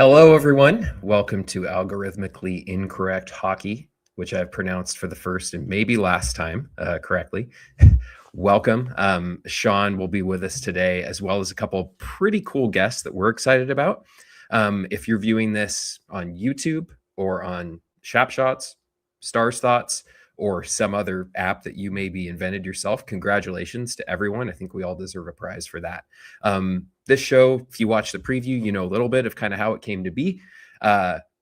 Hello, everyone. Welcome to Algorithmically Incorrect Hockey, which I've pronounced for the first and maybe last time correctly. Welcome. Sean will be with us today, as well as a couple pretty cool guests that we're excited about. If you're viewing this on YouTube or on Shapshots, Stars Thoughts, or some other app that you maybe invented yourself, congratulations to everyone. I think we all deserve a prize for that. This show, if you watch the preview, you know a little bit of kind of how it came to be.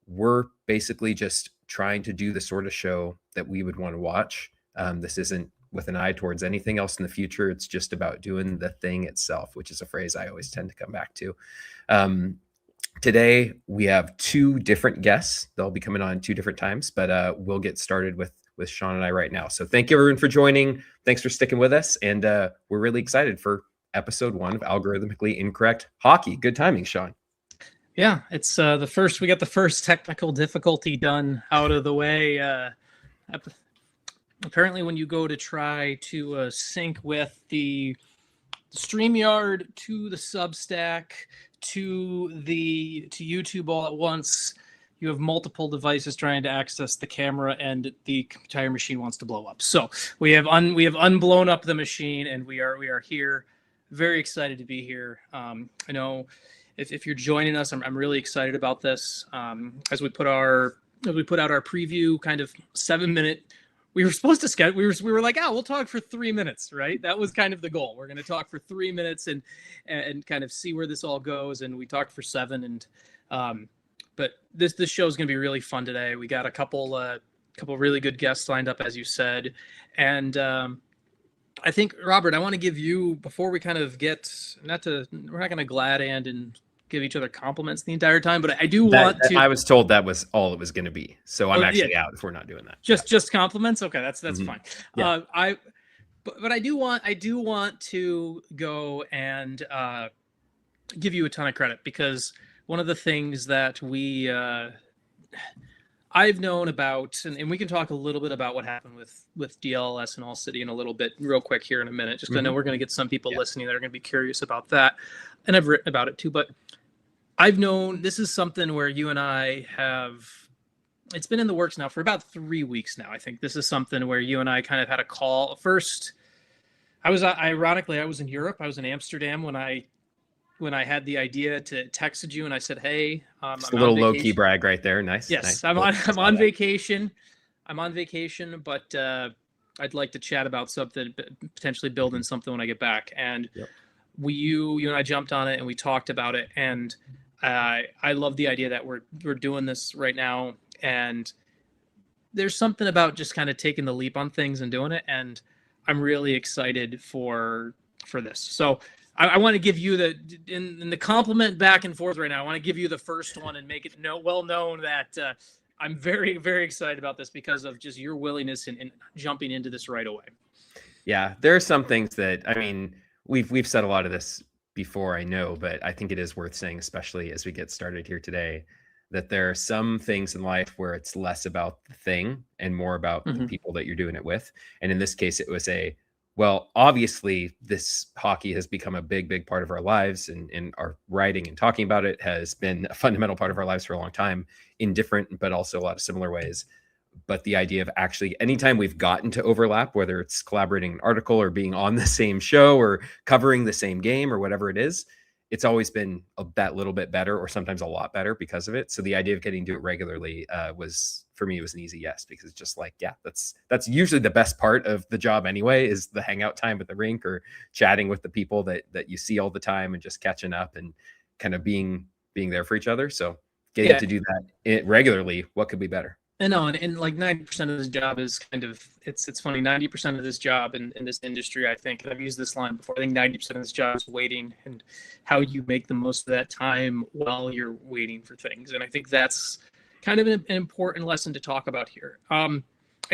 We're basically just trying to do the sort of show that we would want to watch. This isn't with an eye towards anything else in the future. It's just about doing the thing itself, which is a phrase I always tend to come back to. Today, we have two different guests. They'll be coming on two different times, but we'll get started with Sean and I right now. So thank you, everyone, for joining. Thanks for sticking with us. And we're really excited for episode 1 of Algorithmically Incorrect Hockey. Good timing, Sean. Yeah, it's we got the first technical difficulty done out of the way. Apparently, when you go to try to sync with the StreamYard to the Substack to YouTube all at once, you have multiple devices trying to access the camera, and the entire machine wants to blow up. So we have unblown up the machine, and we are here. Very excited to be here. I know if you're joining us, I'm really excited about this. As we put out our preview, kind of 7-minute. We were supposed to schedule. We were like, we'll talk for 3 minutes, right? That was kind of the goal. We're going to talk for 3 minutes and kind of see where this all goes. And we talked for 7. And but this show is going to be really fun today. We got a couple really good guests lined up, as you said, and I think, Robert, I want to give you, before we kind of we're not going to glad and give each other compliments the entire time, but I do want to. I was told that was all it was going to be, so I'm actually out if we're not doing that. Just compliments. Okay, that's Mm-hmm. fine. Yeah. But I do want to go and give you a ton of credit, because one of the things that I've known about, and we can talk a little bit about what happened with DLS and All City in a little bit, real quick here in a minute, just because I know we're going to get some people listening that are going to be curious about that, and I've written about it too. But I've known this is something where you and I have, it's been in the works now for about 3 weeks now. I think this is something where you and I kind of had a call. First, I was in Europe. I was in Amsterdam when I had the idea to texted you, and I said, "Hey, Just a little low key brag right there. Nice. Yes, nice. I'm on vacation. I'm on vacation, but I'd like to chat about something, potentially building something when I get back." And you and I jumped on it, and we talked about it. And I love the idea that we're doing this right now. And there's something about just kind of taking the leap on things and doing it. And I'm really excited for this. So I want to give you in the compliment back and forth right now. I want to give you the first one and make it well known that I'm very, very excited about this because of just your willingness in jumping into this right away. Yeah, there are some things that, I mean, we've said a lot of this before, I know, but I think it is worth saying, especially as we get started here today, that there are some things in life where it's less about the thing and more about the people that you're doing it with. And in this case, it was well, obviously, this hockey has become a big, big part of our lives, and our writing and talking about it has been a fundamental part of our lives for a long time in different, but also a lot of similar ways. But the idea of actually, anytime we've gotten to overlap, whether it's collaborating an article or being on the same show or covering the same game or whatever it is, it's always been that little bit better, or sometimes a lot better because of it. So the idea of getting to do it regularly was, for me, it was an easy yes, because it's just like, that's usually the best part of the job anyway, is the hangout time at the rink or chatting with the people that you see all the time and just catching up and kind of being there for each other. So getting to do that regularly, what could be better? I know, and like 90% of this job is kind of, it's funny, 90% of this job in this industry, I think, and I've used this line before, I think 90% of this job is waiting, and how you make the most of that time while you're waiting for things. And I think that's kind of an important lesson to talk about here. I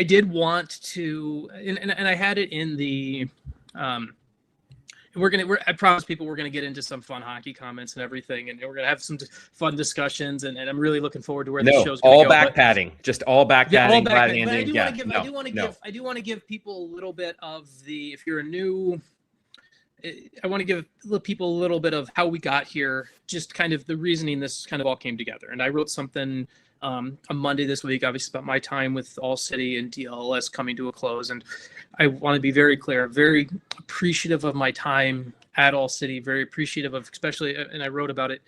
did want to, and I had it in the, I promise people we're gonna get into some fun hockey comments and everything, and we're gonna have some fun discussions, and I'm really looking forward to where the show's gonna go. Back padding, just all back padding. But I do want to give people a little bit of the, if you're a new I want to give people a little bit of how we got here, just kind of the reasoning this kind of all came together. And I wrote something on Monday this week, obviously, about my time with All City and DLS coming to a close. And I want to be very clear, very appreciative of my time at All City, very appreciative of, especially, and I wrote about it,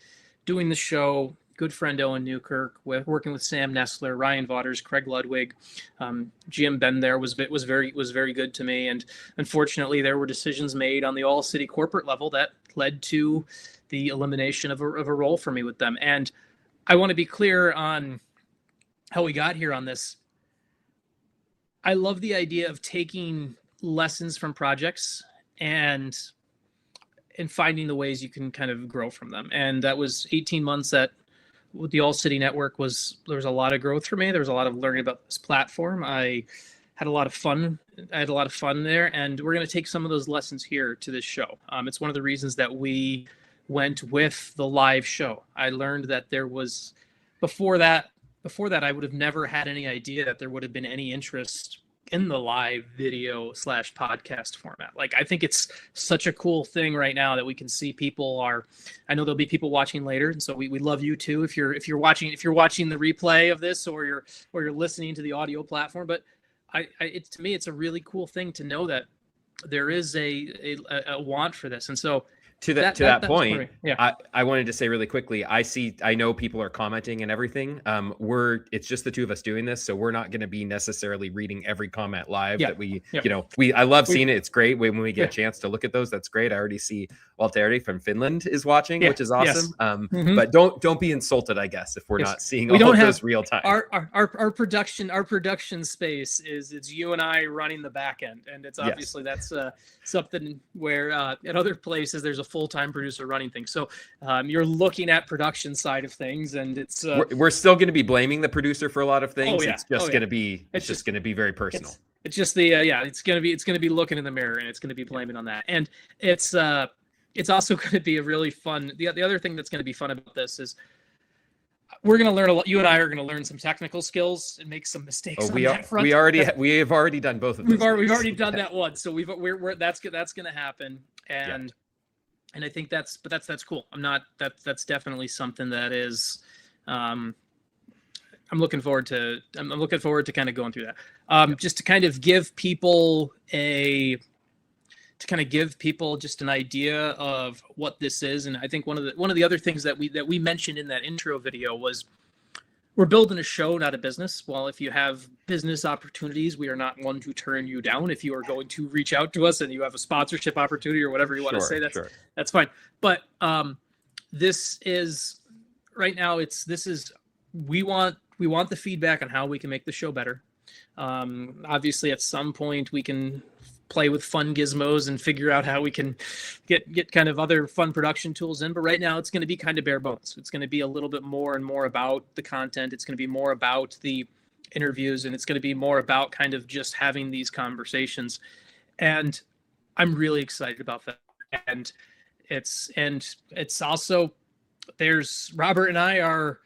doing the show, good friend Owen Newkirk, working with Sam Nestler, Ryan Vaughters, Craig Ludwig, Jim Ben there was very good to me. And unfortunately, there were decisions made on the All City corporate level that led to the elimination of a role for me with them. And I want to be clear on how we got here on this. I love the idea of taking lessons from projects and finding the ways you can kind of grow from them. And that was 18 months with the All City Network. There was a lot of growth for me. There was a lot of learning about this platform. I had a lot of fun. There, and we're going to take some of those lessons here to this show. It's one of the reasons that we went with the live show. I learned that there was, before that, I would have never had any idea that there would have been any interest in the live video / podcast format. Like, I think it's such a cool thing right now that we can see I know there'll be people watching later. And so we love you too. If you're watching the replay of this, or you're listening to the audio platform, but to me, it's a really cool thing to know that there is a want for this. And so to that point, yeah. I wanted to say really quickly, I know people are commenting and everything. It's just the two of us doing this, so we're not going to be necessarily reading every comment live that I love seeing it. It's great when we get a chance to look at those. That's great. I already see Walteri from Finland is watching, which is awesome. Yes. But don't be insulted, I guess, if we're not seeing all of those real time. Our production space it's you and I running the back end, and it's obviously that's something where at other places there's a full-time producer running things. So you're looking at production side of things, and it's we're still going to be blaming the producer for a lot of things. It's just going to be very personal. It's just it's going to be looking in the mirror, and it's going to be blaming on that. And it's also going to be a really fun. The other thing that's going to be fun about this is we're going to learn a lot. You and I are going to learn some technical skills and make some mistakes. We have already done both of those. We've already done that once, so that's going to happen. And I think that's cool. That's definitely something that is, I'm looking forward to kind of going through that. Just to kind of give people just an idea of what this is. And I think one of the other things that we mentioned in that intro video was we're building a show, not a business. Well, if you have business opportunities, we are not one to turn you down. If you are going to reach out to us and you have a sponsorship opportunity or whatever you want to say, that's fine. But this is right now. We want the feedback on how we can make the show better. Obviously, at some point we can play with fun gizmos and figure out how we can get kind of other fun production tools in. But right now it's going to be kind of bare bones. It's going to be a little bit more and more about the content. It's going to be more about the interviews, and it's going to be more about kind of just having these conversations. And I'm really excited about that. And it's also, there's Robert and I are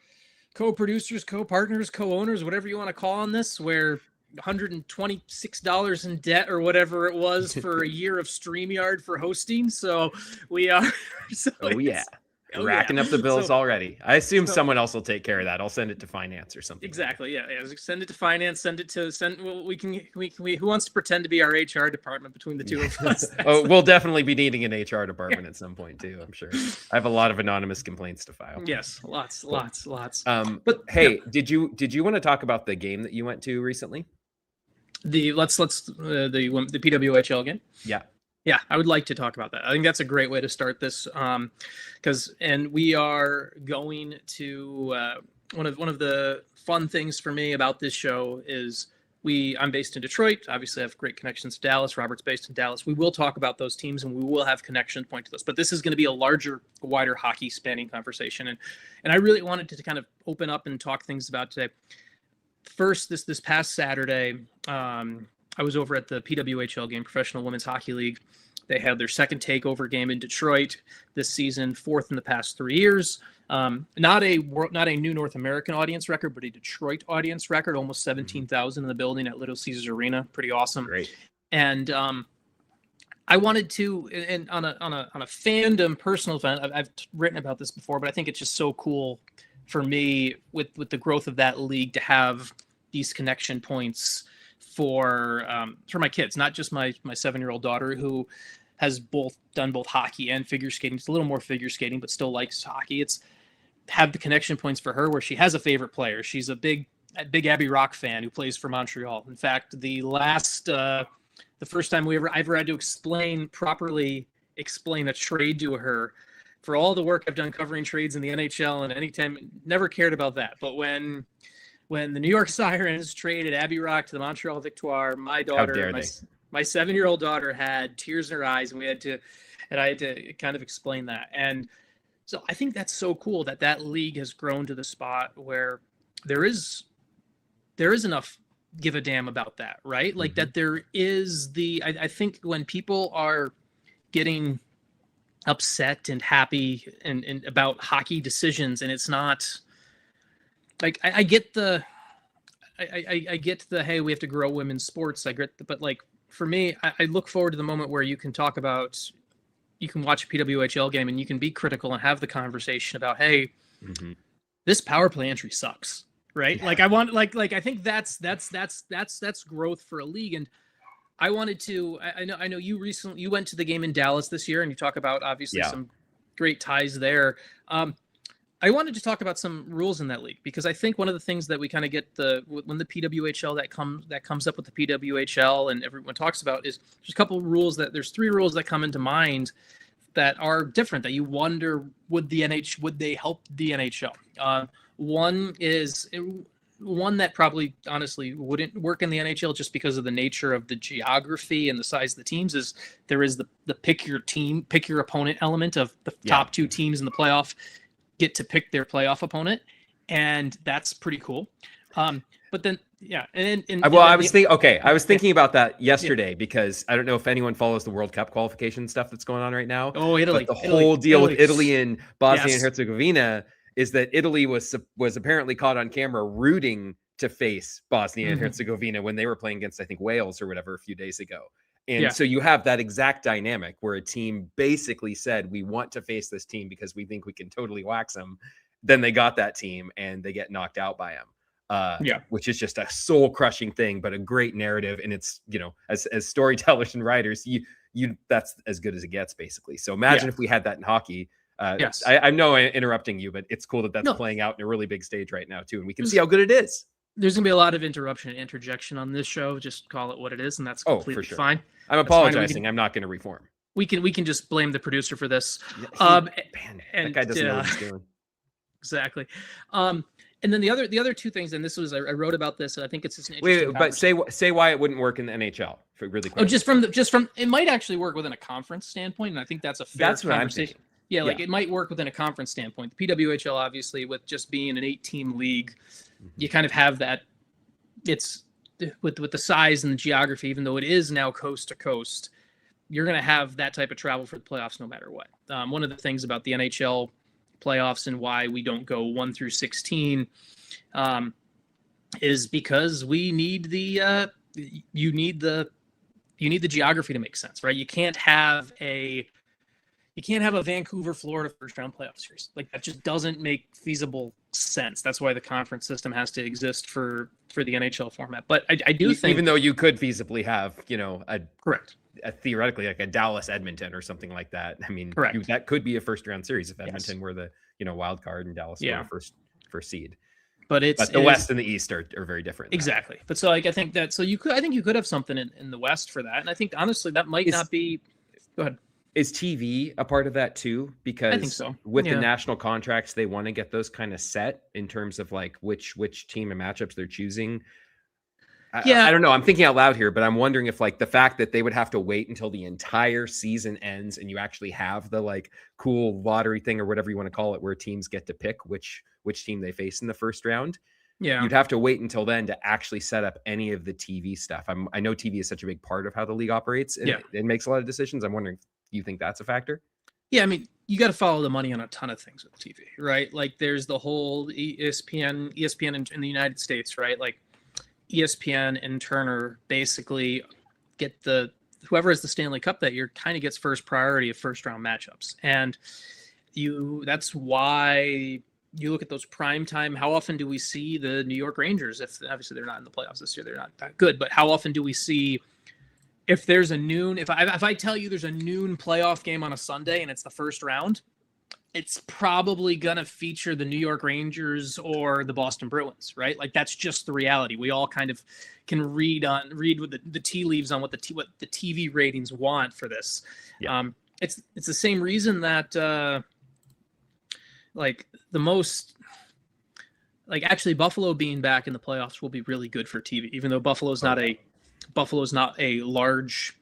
co-producers, co-partners, co-owners, whatever you want to call on this, where $126 in debt or whatever it was for a year of StreamYard for hosting. So we are racking up the bills already. I assume someone else will take care of that. I'll send it to finance or something. Exactly. Yeah. Send it to finance. Who wants to pretend to be our HR department between the two of us? We'll definitely be needing an HR department at some point too, I'm sure. I have a lot of anonymous complaints to file. Yes. Lots. But hey, did you want to talk about the game that you went to recently? The PWHL game. Yeah, I would like to talk about that. I think that's a great way to start this, and we are going to one of the fun things for me about this show is I'm based in Detroit. Obviously, I have great connections to Dallas. Robert's based in Dallas. We will talk about those teams, and we will have connections point to this. But this is going to be a wider hockey spanning conversation, and I really wanted to kind of open up and talk things about today. First, this past Saturday, I was over at the PWHL game, Professional Women's Hockey League. They had their second takeover game in Detroit this season, fourth in the past 3 years. Not a new North American audience record, but a Detroit audience record. Almost 17,000 in the building at Little Caesars Arena. Pretty awesome. Great. And I wanted to, and on a fandom, personal fan, I've written about this before, but I think it's just so cool for me with the growth of that league to have these connection points for my kids, not just my 7-year-old daughter who has done both hockey and figure skating. It's a little more figure skating, but still likes hockey. It's have the connection points for her where she has a favorite player. She's a big Abby Rock fan who plays for Montreal. In fact, the first time I ever had to properly explain a trade to her, for all the work I've done covering trades in the NHL and anytime, never cared about that. But when the New York Sirens traded Abby Rock to the Montreal Victoire, my daughter, my 7-year-old daughter had tears in her eyes, and I had to kind of explain that. And so I think that's so cool that league has grown to the spot where there is enough give a damn about that, right? Like that there is I think when people are getting upset and happy and about hockey decisions, and it's not like I get the hey, we have to grow women's sports. But like for me, I look forward to the moment where you can watch a PWHL game and you can be critical and have the conversation about, hey, this power play entry sucks, right? Yeah. Like I want, like I think that's growth for a league. And I wanted to, I know you went to the game in Dallas this year, and you talk about obviously some great ties there. I wanted to talk about some rules in that league, because I think one of the things that we kind of get when the PWHL that comes up with the PWHL and everyone talks about is there's a couple of rules there's 3 rules that come into mind that are different, that you wonder, would they help the NHL? One that probably honestly wouldn't work in the NHL just because of the nature of the geography and the size of the teams is there is the pick your opponent element of the top 2 teams in the playoff get to pick their playoff opponent, and that's pretty cool. But then, I was thinking about that yesterday because I don't know if anyone follows the World Cup qualification stuff that's going on right now. Oh, Italy! But the whole deal with Italy and Bosnia and Herzegovina is that Italy was apparently caught on camera rooting to face Bosnia and Herzegovina when they were playing against, I think, Wales or whatever a few days ago. And so you have that exact dynamic where a team basically said, we want to face this team because we think we can totally wax them. Then they got that team and they get knocked out by them. Which is just a soul crushing thing, but a great narrative. And it's, as storytellers and writers, you that's as good as it gets basically. So imagine if we had that in hockey. I know I'm interrupting you, but it's cool that's playing out in a really big stage right now too. And we can see how good it is. There's gonna be a lot of interruption and interjection on this show. Just call it what it is, and that's completely fine. I'm apologizing. I'm not going to reform. We can just blame the producer for this. That guy doesn't know what he's doing. Exactly. And then the other 2 things, and this was I wrote about this, and I think it's just an interesting but say why it wouldn't work in the NHL for really quick. Oh, just from it might actually work within a conference standpoint, and I think that's a fair conversation. Like it might work within a conference standpoint. The PWHL, obviously, with just being an 8-team league, you kind of have that. It's with the size and the geography, even though it is now coast to coast, you're going to have that type of travel for the playoffs no matter what. One of the things about the NHL playoffs and why we don't go 1 through 16 is because we need you need the geography to make sense, right? You can't have a Vancouver, Florida first round playoff series. Like that just doesn't make feasible sense. That's why the conference system has to exist for the NHL format. But I do think, even though you could feasibly have, correct, theoretically like a Dallas Edmonton or something like that. I mean, that could be a first round series if Edmonton were the wild card and Dallas were the first seed. But the West and the East are very different. Exactly. But so I think you could have something in the West for that. And I think honestly that might not be. Go ahead. Is TV a part of that too? Because I think so. With the national contracts, they want to get those kind of set in terms of like which team and matchups they're choosing. I don't know. I'm thinking out loud here, but I'm wondering if like the fact that they would have to wait until the entire season ends and you actually have the like cool lottery thing or whatever you want to call it, where teams get to pick which team they face in the first round. Yeah, you'd have to wait until then to actually set up any of the TV stuff. I know TV is such a big part of how the league operates. And it makes a lot of decisions. I'm wondering, do you think that's a factor? Yeah, I mean, you got to follow the money on a ton of things with TV, right? Like there's the whole ESPN in the United States, right? Like ESPN and Turner basically get the whoever has the Stanley Cup that year kind of gets first priority of first round matchups. And that's why you look at those prime time. How often do we see the New York Rangers? If obviously they're not in the playoffs this year, they're not that good, but how often do we see, if there's a noon, if I tell you there's a noon playoff game on a Sunday and it's the first round, it's probably going to feature the New York Rangers or the Boston Bruins, right? Like that's just the reality. We all kind of can read with the tea leaves on what the TV ratings want for this. Yeah. It's the same reason that actually Buffalo being back in the playoffs will be really good for TV, even though Buffalo's not a large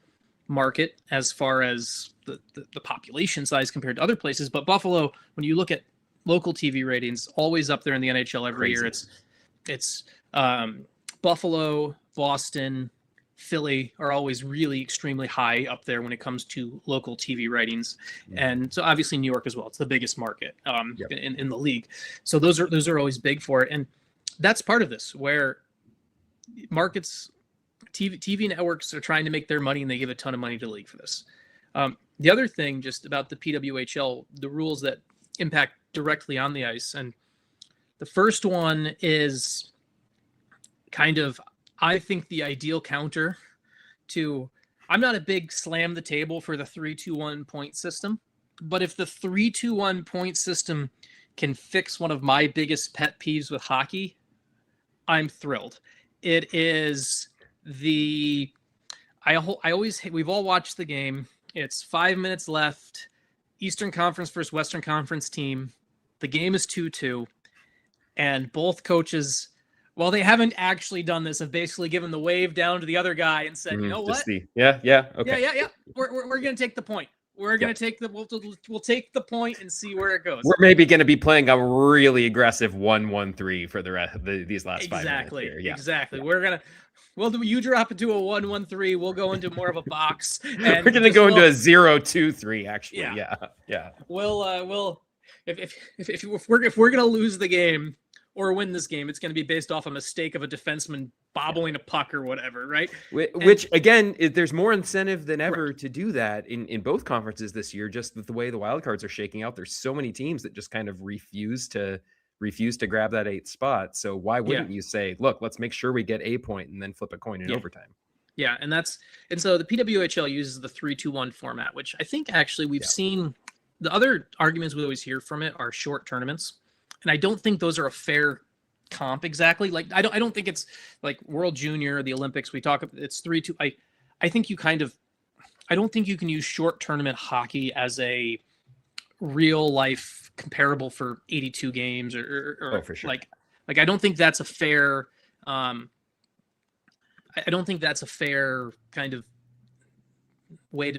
market as far as the population size compared to other places. But Buffalo, when you look at local TV ratings, always up there in the NHL every year. It's Buffalo, Boston, Philly are always really extremely high up there when it comes to local TV ratings. And so obviously New York as well. It's the biggest market in the league. So those are always big for it. And that's part of this, where markets, TV networks are trying to make their money, and they give a ton of money to the league for this. The other thing just about the PWHL, the rules that impact directly on the ice. And the first one is kind of, I think, the ideal counter to, I'm not a big slam the table for the 3-2-1 point system, but if the 3-2-1 point system can fix one of my biggest pet peeves with hockey, I'm thrilled. It is we've all watched the game. It's 5 minutes left. Eastern Conference versus Western Conference team. The game is 2-2. And both coaches, while they haven't actually done this, have basically given the wave down to the other guy and said, you know what? Okay. Yeah. We're going to take the point. We're going to take we'll take the point and see where it goes. We're maybe going to be playing a really aggressive 1-1-3 for the rest of these last 5 minutes. Exactly. Yeah. You drop into a 1-1-3. We'll go into more of a box. And we're going to go into a 0-2-3. Actually, yeah. We'll if we're going to lose the game or win this game, it's going to be based off a mistake of a defenseman bobbling a puck or whatever, right? Which again, there's more incentive than ever to do that in both conferences this year. Just with the way the wild cards are shaking out, there's so many teams that just kind of refuse to grab that 8th spot. So why wouldn't you say, look, let's make sure we get a point and then flip a coin in overtime? Yeah, and so the PWHL uses the 3-2-1 format, which I think actually we've seen. The other arguments we always hear from it are short tournaments, and I don't think those are a fair comp exactly. Like I don't think it's like World Junior, the Olympics. We talk, it's 3-2. I think I don't think you can use short tournament hockey as a real life comparable for 82 games or for sure. like I don't think that's a fair I don't think that's a fair kind of way.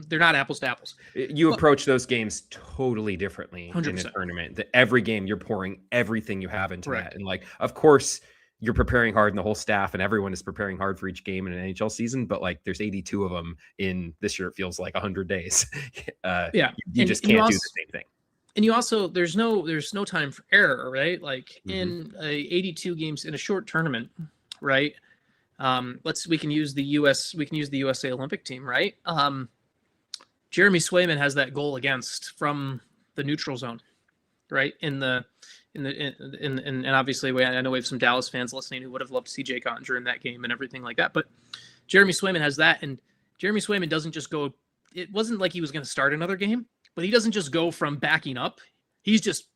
They're not apples to apples. You approach those games totally differently 100%. In a tournament. That every game you're pouring everything you have into that. And like, of course, you're preparing hard, and the whole staff and everyone is preparing hard for each game in an NHL season. But like, there's 82 of them in this year. It feels like 100 days. You just can't do the same thing. And you also, there's no time for error, right? Like in 82 games in a short tournament, right? We can use the USA Olympic team, right? Jeremy Swayman has that goal against from the neutral zone, right? And obviously I know we have some Dallas fans listening who would have loved to see Jake Ottinger in that game and everything like that. But Jeremy Swayman has that, and Jeremy Swayman doesn't just go. It wasn't like he was going to start another game, but he doesn't just go from backing up. He's just,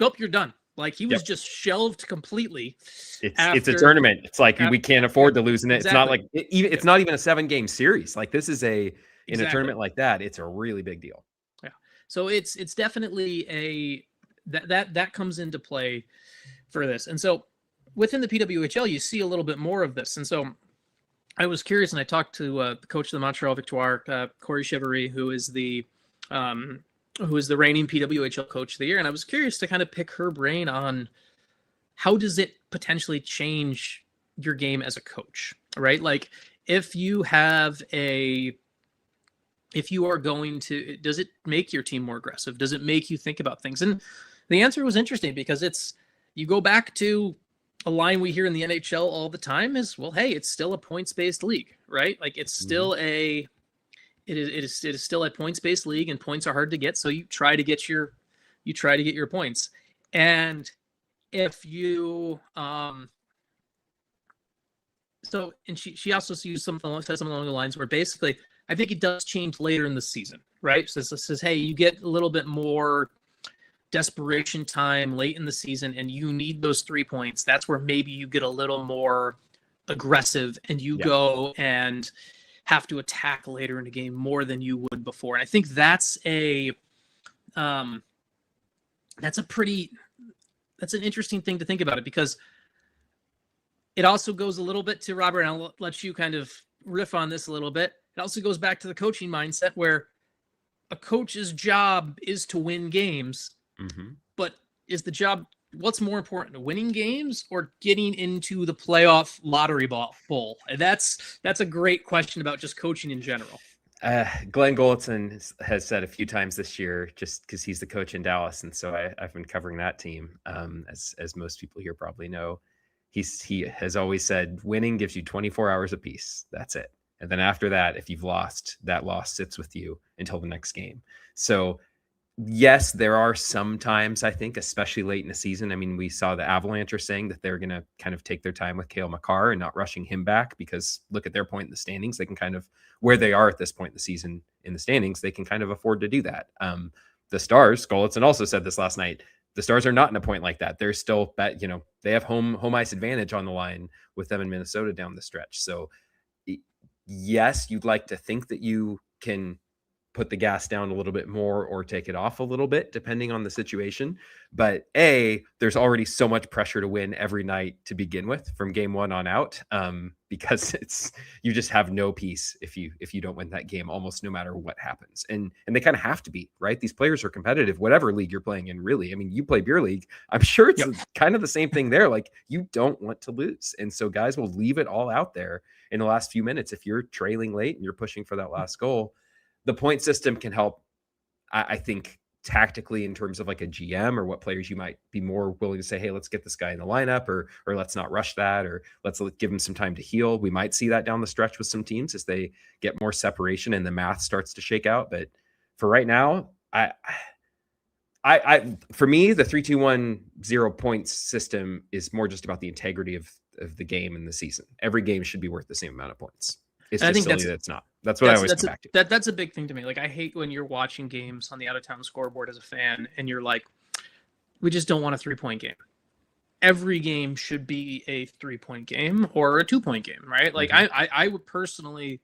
nope, you're done. Like he was just shelved completely. It's a tournament. It's like we can't afford to lose in it. Exactly. It's not like it's not even a 7-game series. Like this is in a tournament like that, it's a really big deal. Yeah. So it's definitely that comes into play for this. And so within the PWHL, you see a little bit more of this. And so I was curious, and I talked to the coach of the Montreal Victoire, Corey Chevary, who is the reigning PWHL coach of the year. And I was curious to kind of pick her brain on how does it potentially change your game as a coach, right? Like if you are going to, does it make your team more aggressive? Does it make you think about things? And the answer was interesting because you go back to a line we hear in the NHL all the time is, well, hey, it's still a points-based league, right? Like it's still it is still a points-based league, and points are hard to get. So you try to get your points. And if you and she also said something along the lines where basically I think it does change later in the season, right? So it says, hey, you get a little bit more desperation time late in the season and you need those 3 points. That's where maybe you get a little more aggressive and you go and have to attack later in the game more than you would before. And I think that's an interesting thing to think about it, because it also goes a little bit to Robert, and I'll let you kind of riff on this a little bit. It also goes back to the coaching mindset, where a coach's job is to win games, but what's more important, winning games or getting into the playoff lottery bowl? And that's a great question about just coaching in general. Glenn Goldson has said a few times this year, just because he's the coach in Dallas, and so I've been covering that team, as most people here probably know. He has always said, winning gives you 24 hours apiece. That's it. And then after that, if you've lost, that loss sits with you until the next game. So yes, there are some times, I think, especially late in the season. I mean, we saw the Avalanche are saying that they're going to kind of take their time with Cale Makar and not rushing him back, because look at their point in the standings. They can kind of, where they are at this point in the season in the standings, they can kind of afford to do that. The Stars, Golitzin also said this last night, the Stars are not in a point like that. They're still, they have home ice advantage on the line with them in Minnesota down the stretch. So yes, you'd like to think that you can put the gas down a little bit more or take it off a little bit, depending on the situation. But there's already so much pressure to win every night to begin with from game one on out, because you just have no peace if you don't win that game, almost no matter what happens. And they kind of have to be, right? These players are competitive, whatever league you're playing in, really. I mean, you play beer league. I'm sure it's kind of the same thing there. Like, you don't want to lose. And so guys will leave it all out there in the last few minutes. If you're trailing late and you're pushing for that last goal, the point system can help, I think, tactically in terms of like a GM or what players you might be more willing to say, hey, let's get this guy in the lineup, or let's not rush that, or let's give him some time to heal. We might see that down the stretch with some teams as they get more separation and the math starts to shake out. But for right now, for me, the 3-2-1 0 points system is more just about the integrity of the game and the season. Every game should be worth the same amount of points. It's just silly that it's not. That's what I always come back to. That's a big thing to me. Like, I hate when you're watching games on the out-of-town scoreboard as a fan, and you're like, we just don't want a 3-point game. Every game should be a 3-point game or a 2-point game, right? Like, I would personally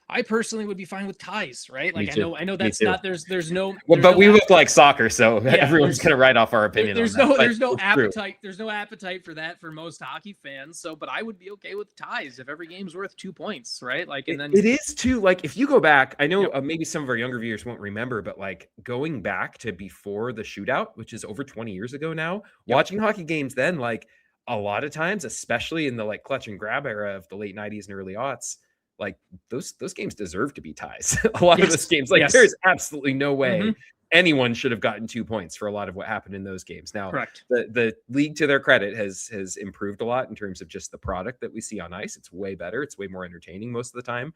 would be fine with ties, right? Like, I know that's not, there's no. Well, but we look like soccer, so everyone's gonna write off our opinion. There's no appetite. There's no appetite for that for most hockey fans. So, but I would be okay with ties if every game's worth 2 points, right? Like, and then it is too. Like, if you go back, I know maybe some of our younger viewers won't remember, but like going back to before the shootout, which is over 20 years ago now, watching hockey games then, like a lot of times, especially in the like clutch and grab era of the late 90s and early aughts, like those games deserve to be ties. A lot of those games, like there's absolutely no way anyone should have gotten 2 points for a lot of what happened in those games. Now, the league, to their credit, has improved a lot in terms of just the product that we see on ice. It's way better. It's way more entertaining most of the time,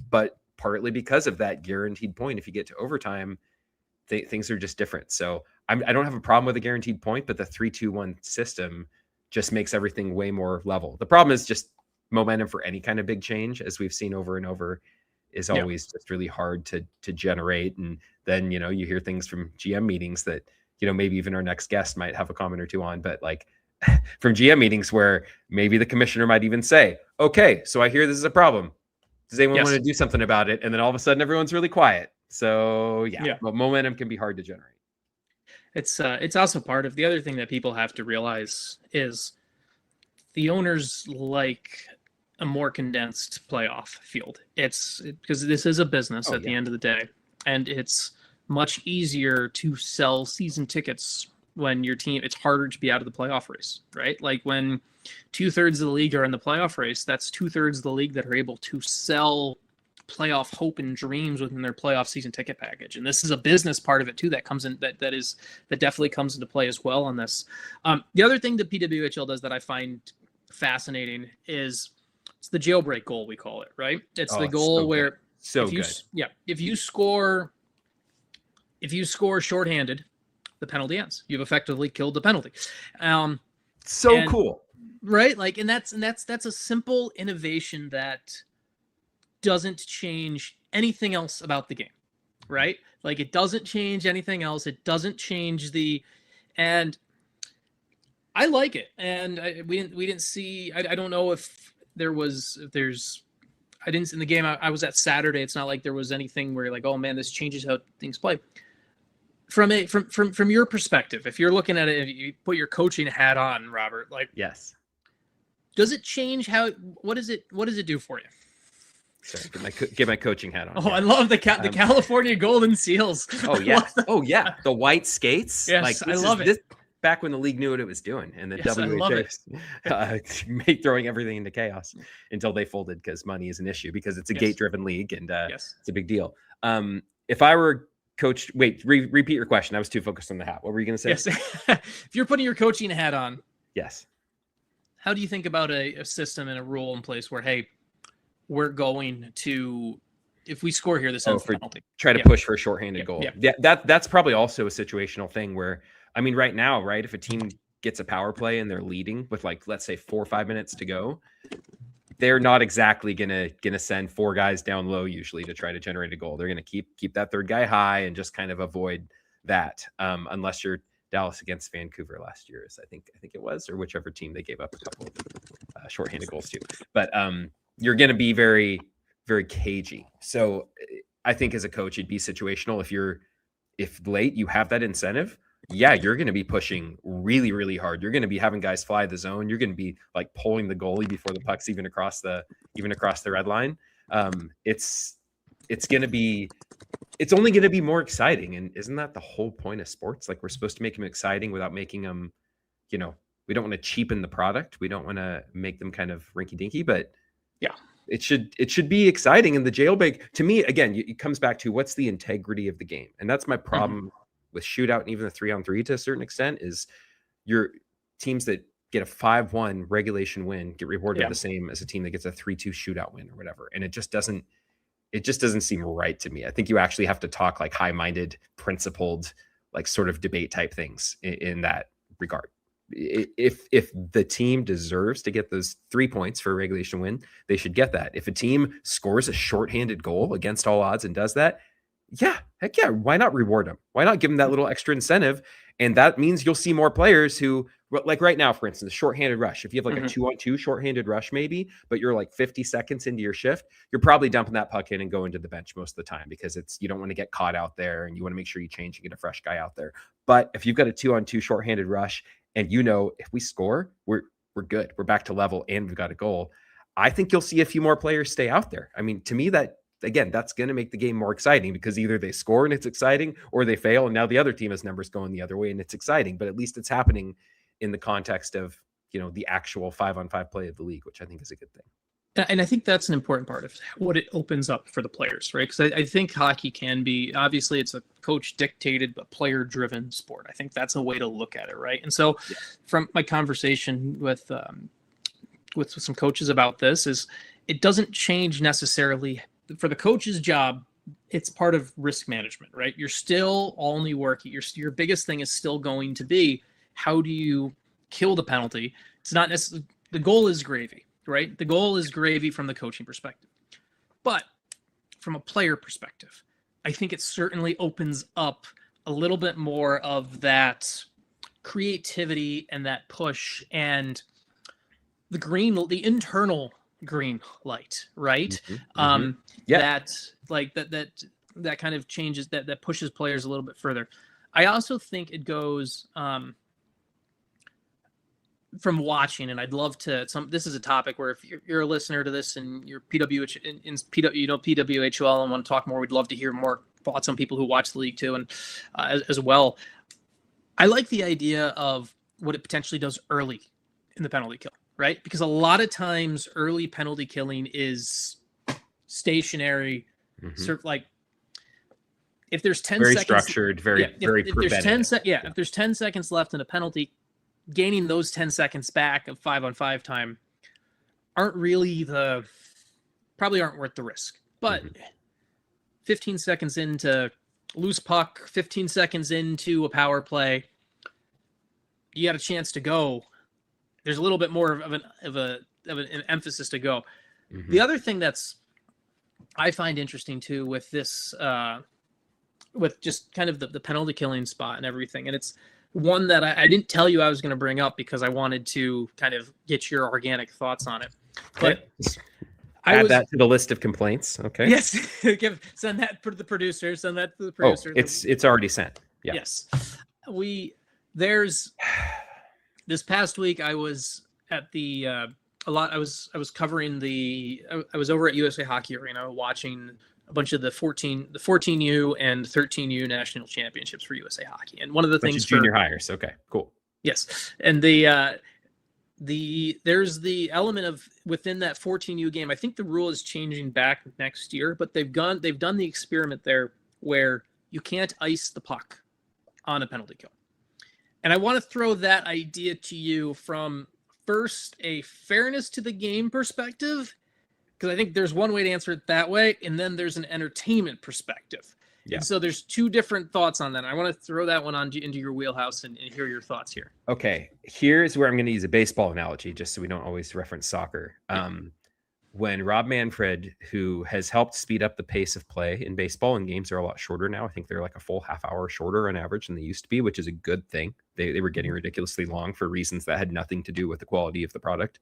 but partly because of that guaranteed point. If you get to overtime, things are just different. So I don't have a problem with a guaranteed point, but the 3-2-1 system just makes everything way more level. The problem is just momentum for any kind of big change, as we've seen over and over, is always just really hard to generate. And then, you hear things from GM meetings that, maybe even our next guest might have a comment or two on, but like from GM meetings where maybe the commissioner might even say, okay, so I hear this is a problem. Does anyone want to do something about it? And then all of a sudden everyone's really quiet. So but momentum can be hard to generate. It's also part of the other thing that people have to realize is the owners like a more condensed playoff field. It's because this is a business at the end of the day, and it's much easier to sell season tickets when your team, it's harder to be out of the playoff race, right? Like when 2/3 of the league are in the playoff race, that's 2/3 of the league that are able to sell playoff hope and dreams within their playoff season ticket package. And this is a business part of it too that comes in, that definitely comes into play as well on this. The other thing that PWHL does that I find fascinating is it's the jailbreak goal, we call it, right? It's the goal So good. If you score shorthanded, the penalty ends. You've effectively killed the penalty. Cool. Right? Like, and that's a simple innovation that doesn't change anything else about the game. Right? Like, it doesn't change anything else. It doesn't change and I like it. And we didn't see, I don't know if there's, I didn't in the game. I was at Saturday. It's not like there was anything where you're like, oh man, this changes how things play. From your perspective, if you're looking at it, if you put your coaching hat on, Robert, like, yes, does it change what does it do for you? Sorry, get my coaching hat on. Oh, yeah. I love the California Golden Seals. Oh yeah, the white skates. Yes, I love it. Back when the league knew what it was doing, and the WHA throwing everything into chaos until they folded because money is an issue, because it's a gate-driven league, and it's a big deal. If I were coach, repeat your question. I was too focused on the hat. What were you going to say? Yes. If you're putting your coaching hat on, yes. How do you think about a system and a rule in place where, hey, we're going to, if we score here, this ends the penalty. Try to push for a shorthanded goal. Yeah, that's probably also a situational thing where, I mean, right now, right, if a team gets a power play and they're leading with, like, let's say 4 or 5 minutes to go, they're not exactly gonna send 4 guys down low usually to try to generate a goal. They're gonna keep that third guy high and just kind of avoid that, unless you're Dallas against Vancouver last year, I think it was, or whichever team they gave up a couple of shorthanded goals to. But you're gonna be very, very cagey. So I think as a coach, it'd be situational. If late you have that incentive, yeah, you're going to be pushing really, really hard. You're going to be having guys fly the zone. You're going to be like pulling the goalie before the puck's even across the red line. It's only going to be more exciting. And isn't that the whole point of sports? Like, we're supposed to make them exciting without making them, we don't want to cheapen the product. We don't want to make them kind of rinky dinky, but yeah, it should be exciting. And the jailbait, to me, again, it comes back to what's the integrity of the game. And that's my problem with shootout, and even the 3-on-3 to a certain extent, is your teams that get a 5-1 regulation win get rewarded the same as a team that gets a 3-2 shootout win or whatever. And it just doesn't seem right to me. I think you actually have to talk like high-minded, principled, like sort of debate type things in that regard. If the team deserves to get those 3 points for a regulation win, they should get that. If a team scores a shorthanded goal against all odds and does that, yeah, heck yeah, why not reward them? Why not give them that little extra incentive? And that means you'll see more players who, like right now, for instance, shorthanded rush. If you have like a 2-on-2 shorthanded rush, maybe, but you're like 50 seconds into your shift, you're probably dumping that puck in and going to the bench most of the time, because you don't want to get caught out there, and you want to make sure you change and get a fresh guy out there. But if you've got a 2-on-2 shorthanded rush, and if we score, we're good. We're back to level, and we've got a goal. I think you'll see a few more players stay out there. I mean, to me, that's going to make the game more exciting, because either they score and it's exciting, or they fail and now the other team has numbers going the other way and it's exciting. But at least it's happening in the context of, the actual 5-on-5 play of the league, which I think is a good thing. And I think that's an important part of what it opens up for the players, right? Because I think hockey can be, obviously it's a coach dictated but player driven sport. I think that's a way to look at it, right? And so from my conversation with some coaches about this, is it doesn't change necessarily for the coach's job. It's part of risk management, right? You're still only working. Your biggest thing is still going to be, how do you kill the penalty? It's not necessarily, the goal is gravy, right? The goal is gravy from the coaching perspective. But from a player perspective, I think it certainly opens up a little bit more of that creativity and that push and the internal green light, right? That kind of changes, that pushes players a little bit further. I also think it goes from watching, and I'd love to. This is a topic where if you're a listener to this and you're PWHL and want to talk more, we'd love to hear more thoughts on people who watch the league too, and as well. I like the idea of what it potentially does early in the penalty kill, right? Because a lot of times early penalty killing is stationary, sort of like if there's 10 very seconds, structured, very if there's 10 seconds left in a penalty, gaining those 10 seconds back of 5-on-5 time probably aren't worth the risk. But 15 seconds into loose puck, 15 seconds into a power play, you got a chance to go. There's a little bit more of an emphasis to go. Mm-hmm. The other thing I find interesting too with this, with just kind of the penalty killing spot and everything, and it's one that I didn't tell you I was going to bring up because I wanted to kind of get your organic thoughts on it. But add that to the list of complaints. Okay. Yes. Send that to the producer. Send that to the producer. Oh, it's already sent. Yeah. Yes. This past week I was at the I was covering I was over at USA Hockey Arena watching a bunch of the 14U and 13U national championships for USA Hockey. And one of the things junior hires. Okay, cool. Yes. And there's the element of within that 14U game. I think the rule is changing back next year, but they've done the experiment there where you can't ice the puck on a penalty kill. And I want to throw that idea to you from first a fairness to the game perspective, because I think there's one way to answer it that way, and then there's an entertainment perspective. Yeah. And so there's two different thoughts on that. I want to throw that one into your wheelhouse and hear your thoughts here. Okay, here's where I'm going to use a baseball analogy, just so we don't always reference soccer. When Rob Manfred, who has helped speed up the pace of play in baseball, and games are a lot shorter now. I think they're like a full half hour shorter on average than they used to be, which is a good thing. They were getting ridiculously long for reasons that had nothing to do with the quality of the product.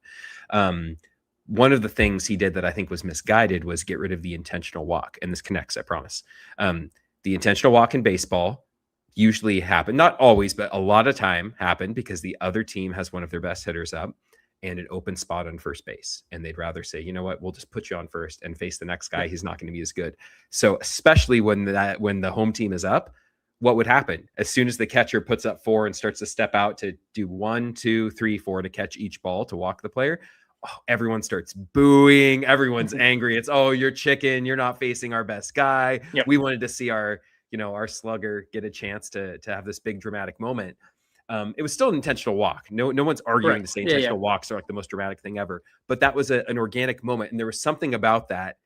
One of the things he did that I think was misguided was get rid of the intentional walk. And this connects, I promise. The intentional walk in baseball usually happen, not always, but a lot of time happen because the other team has one of their best hitters up and an open spot on first base. And they'd rather say, you know what, we'll just put you on first and face the next guy. He's not going to be as good. So especially when the home team is up, what would happen? As soon as the catcher puts up 4 and starts to step out to do 1, 2, 3, 4 to catch each ball to walk the player, everyone starts booing. Everyone's angry. It's, oh, you're chicken. You're not facing our best guy. Yep. We wanted to see our slugger get a chance to have this big dramatic moment. It was still an intentional walk. No one's arguing to say intentional walks are like the most dramatic thing ever. But that was an organic moment. And there was something about that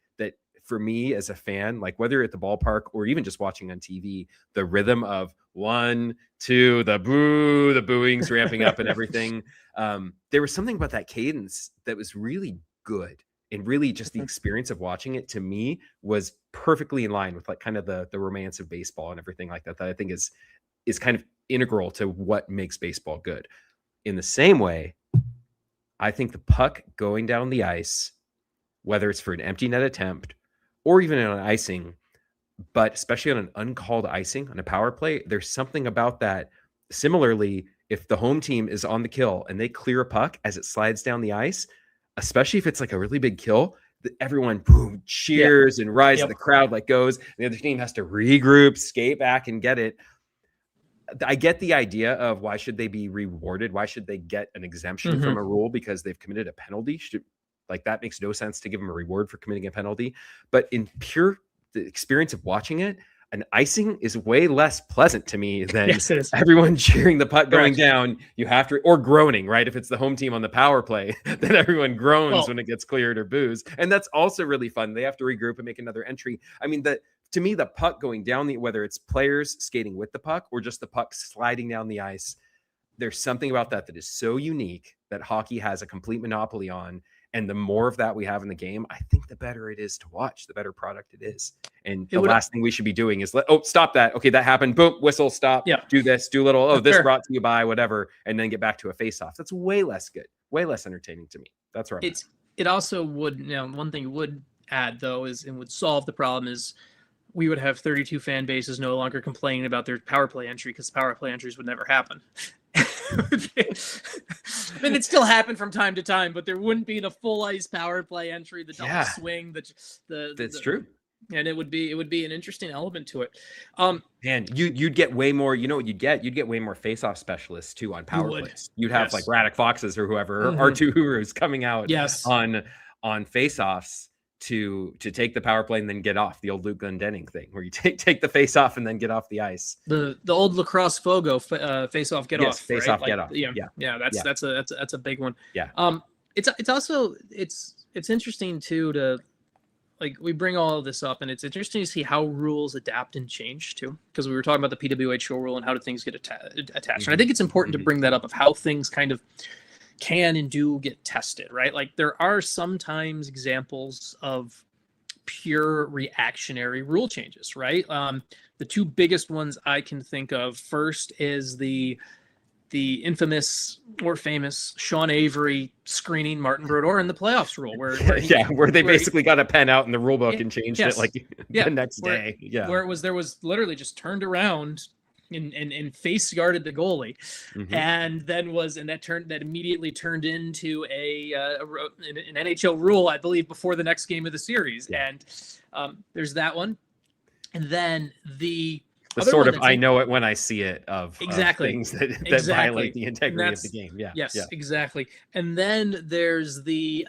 for me as a fan, like whether at the ballpark or even just watching on TV, the rhythm of 1, 2, the booings ramping up and everything. There was something about that cadence that was really good. And really just the experience of watching it to me was perfectly in line with like kind of the romance of baseball and everything like that I think is kind of integral to what makes baseball good. In the same way, I think the puck going down the ice, whether it's for an empty net attempt or even on an icing, but especially on an uncalled icing on a power play, there's something about that. Similarly, if the home team is on the kill and they clear a puck as it slides down the ice, especially if it's like a really big kill, everyone boom cheers and rises. The crowd like goes. And the other team has to regroup, skate back and get it. I get the idea of why should they be rewarded? Why should they get an exemption from a rule because they've committed a penalty? Like that makes no sense to give them a reward for committing a penalty. But in the experience of watching it, an icing is way less pleasant to me than everyone cheering the puck going down. You have to, or groaning, right? If it's the home team on the power play, then everyone groans when it gets cleared or boos. And that's also really fun. They have to regroup and make another entry. I mean, to me, the puck going down whether it's players skating with the puck or just the puck sliding down the ice, there's something about that is so unique that hockey has a complete monopoly on. And the more of that we have in the game, I think the better it is to watch, the better product it is. And the last thing we should be doing is stop that. Okay, that happened. Boom, whistle, stop. Yeah. Do this, do a little, this brought to you by whatever, and then get back to a face-off. That's way less good, way less entertaining to me. That's where it also would, one thing it would add though is, and would solve the problem is we would have 32 fan bases no longer complaining about their power play entry because power play entries would never happen. I mean, it still happened from time to time, but there wouldn't be the full ice power play entry, the double swing, that's true. And it would be an interesting element to it. And you'd get way more, you know what you'd get way more face-off specialists too on power plays. You'd have like Radek Foxes or whoever, or R2 Urus coming out on face-offs to take the power play and then get off, the old Luke Glendening thing where you take the face off and then get off the ice. The old lacrosse Fogo face off get off. Face off get off. That's a big one. Yeah. It's also it's interesting too to like we bring all of this up, and it's interesting to see how rules adapt and change too, because we were talking about the PWHL rule and how do things get attached. And I think it's important to bring that up of how things kind of can and do get tested, right? Like there are sometimes examples of pure reactionary rule changes, right? The two biggest ones I can think of first is the infamous or famous Sean Avery screening Martin Brodeur in the playoffs rule, where they basically got a pen out in the rule book and changed it like the next day. Where there was literally just turned around and face guarded the goalie, and then that immediately turned into an NHL rule, I believe, before the next game of the series. And there's that one, and then the sort of I know it when I see it of things that violate the integrity of the game. Yes, exactly. And then there's the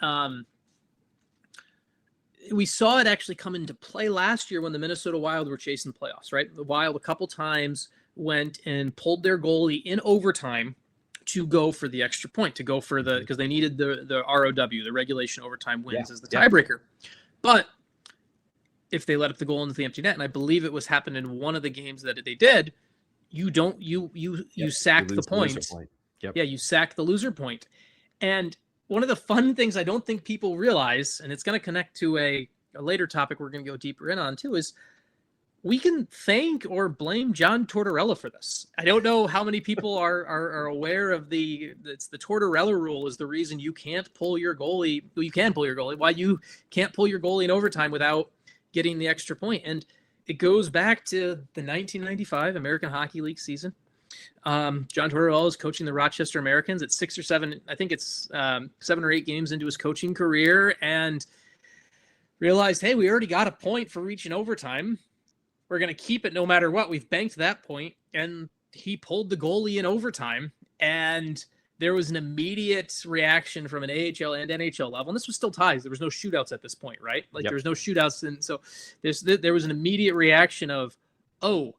we saw it actually come into play last year when the Minnesota Wild were chasing the playoffs, right? The Wild a couple times went and pulled their goalie in overtime to go for the extra point, to go for because they needed the ROW, the regulation overtime wins as the tiebreaker. But if they let up the goal into the empty net, and I believe it was happened in one of the games that they did, you sack the point. Yeah, you sack the loser point. And one of the fun things I don't think people realize, and it's going to connect to a later topic we're going to go deeper in on too, is we can thank or blame John Tortorella for this. I don't know how many people are aware of the Tortorella rule is the reason you can't pull your goalie. Well, you can pull your goalie. Why you can't pull your goalie in overtime without getting the extra point. And it goes back to the 1995 American Hockey League season. John Tortorella is coaching the Rochester Americans at 6 or 7, I think it's 7 or 8 games into his coaching career, and realized, hey, we already got a point for reaching overtime. We're going to keep it no matter what. We've banked that point. And he pulled the goalie in overtime, and there was an immediate reaction from an AHL and NHL level. And this was still ties. There was no shootouts at this point, right? Like there was no shootouts. And so there was an immediate reaction of, oh,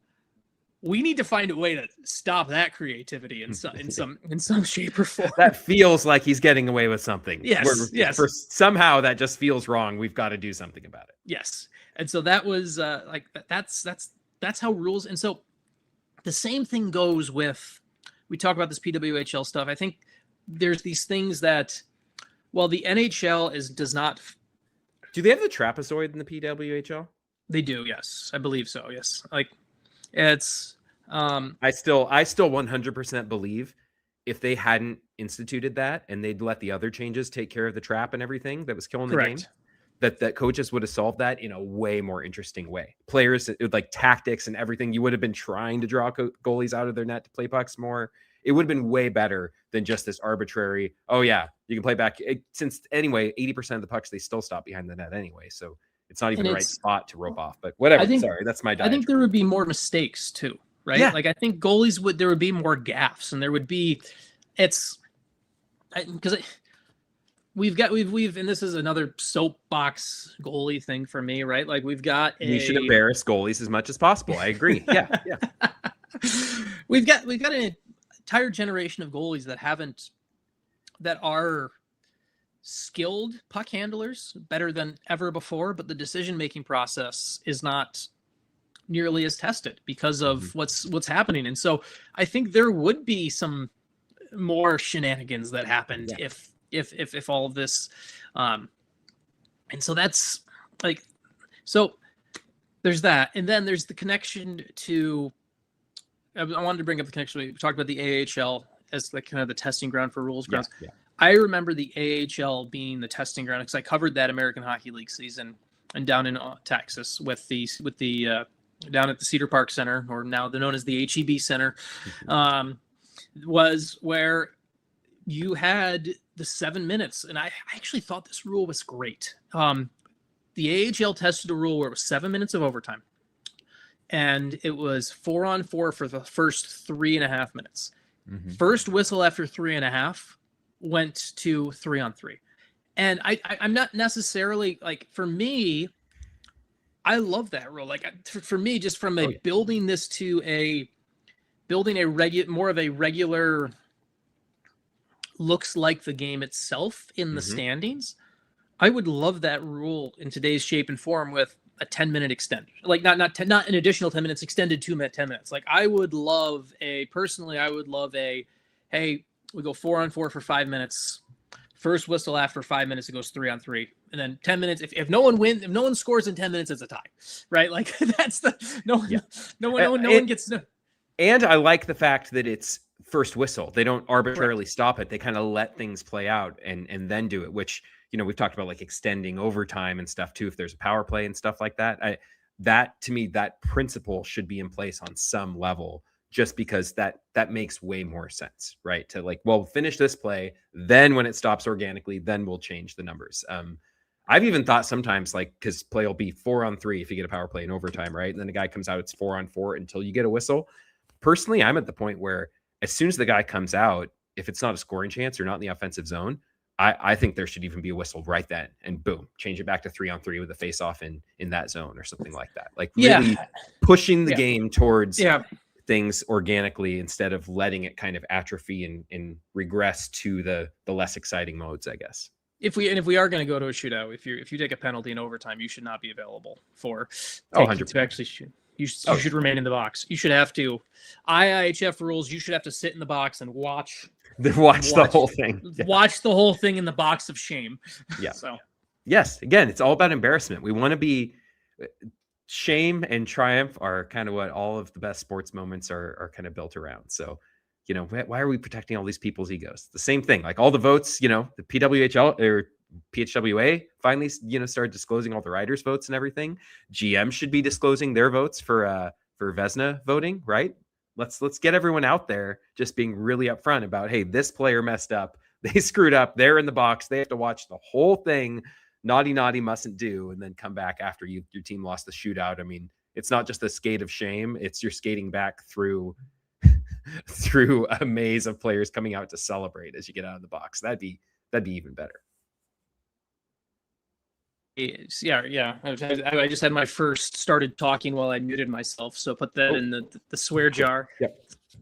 we need to find a way to stop that creativity in some shape or form. That feels like he's getting away with something. Yes. Somehow that just feels wrong. We've got to do something about it. Yes. And so that was that's how rules. And so the same thing goes with, we talk about this PWHL stuff. I think there's these things that, well, the NHL does not. Do they have the trapezoid in the PWHL? They do. Yes. I believe so. Yes. Like it's, I still 100% believe if they hadn't instituted that and they'd let the other changes take care of the trap and everything that was killing the game, that coaches would have solved that in a way more interesting way. Players, like tactics and everything, you would have been trying to draw goalies out of their net to play pucks more. It would have been way better than just this arbitrary, oh yeah, you can play back. Since anyway, 80% of the pucks, they still stop behind the net anyway. So it's not even the right spot to rope off, but whatever. Sorry, that's my diatribe. I think there would be more mistakes too, right? Yeah. Like I think goalies there would be more gaffes, and there would be, because we've and this is another soapbox goalie thing for me, right? Like we've got we should embarrass goalies as much as possible. I agree. Yeah. We've got an entire generation of goalies that are skilled puck handlers, better than ever before, but the decision-making process is not nearly as tested because of what's happening. And so I think there would be some more shenanigans that happened if all of this, and so that's like, so there's that. And then there's the connection to, I wanted to bring up the connection. We talked about the AHL as like kind of the testing ground for rules grounds. Yeah. I remember the AHL being the testing ground because I covered that American Hockey League season and down in Texas with the down at the Cedar Park Center, or now they're known as the HEB Center, was where you had the 7 minutes. And I actually thought this rule was great. The AHL tested a rule where it was 7 minutes of overtime, and it was 4-on-4 for the first 3.5 minutes. First whistle after 3.5 went to 3-on-3. And I'm not necessarily like, for me, I love that rule. Like for me, just from building this to building more of a regular looks like the game itself in the standings. I would love that rule in today's shape and form with a 10-minute extend, like not an additional 10 minutes, extended 10 minutes. Like I would love hey, we go 4-on-4 for 5 minutes. First whistle after 5 minutes, it goes 3-on-3, and then 10 minutes. If no one scores in 10 minutes, it's a tie, right? Like that's no one gets. And I like the fact that it's first whistle. They don't arbitrarily stop it. They kind of let things play out and then do it, which, we've talked about like extending overtime and stuff too, if there's a power play and stuff like that. To me, that principle should be in place on some level, just because that makes way more sense, right? To like, well, finish this play, then when it stops organically, then we'll change the numbers. I've even thought sometimes, like, because play will be 4-on-3 if you get a power play in overtime, right? And then the guy comes out, it's 4-on-4 until you get a whistle. Personally, I'm at the point where as soon as the guy comes out, if it's not a scoring chance or not in the offensive zone, I think there should even be a whistle right then, and boom, change it back to 3-on-3 with a face-off in that zone or something like that. Like really pushing the game towards things organically instead of letting it kind of atrophy and regress to the less exciting modes, I guess. If we are going to go to a shootout, if you take a penalty in overtime, you should not be available to actually shoot. You should remain in the box. You should have to. IIHF rules, you should have to sit in the box and watch the whole thing. Watch the whole thing in the box of shame. Yeah. So yes, again, it's all about embarrassment. We want to be shame and triumph are kind of what all of the best sports moments are kind of built around. So, why are we protecting all these people's egos? The same thing, like all the votes, the PWHL or PHWA finally, started disclosing all the riders' votes and everything. GM should be disclosing their votes for Vezina voting, right? Let's get everyone out there just being really upfront about, hey, this player messed up. They screwed up. They're in the box. They have to watch the whole thing. Naughty mustn't do, and then come back after your team lost the shootout. I mean, it's not just a skate of shame. It's you're skating back through a maze of players coming out to celebrate as you get out of the box. That'd be even better. Yeah. I just had my first started talking while I muted myself, so put that in the swear jar. Yep.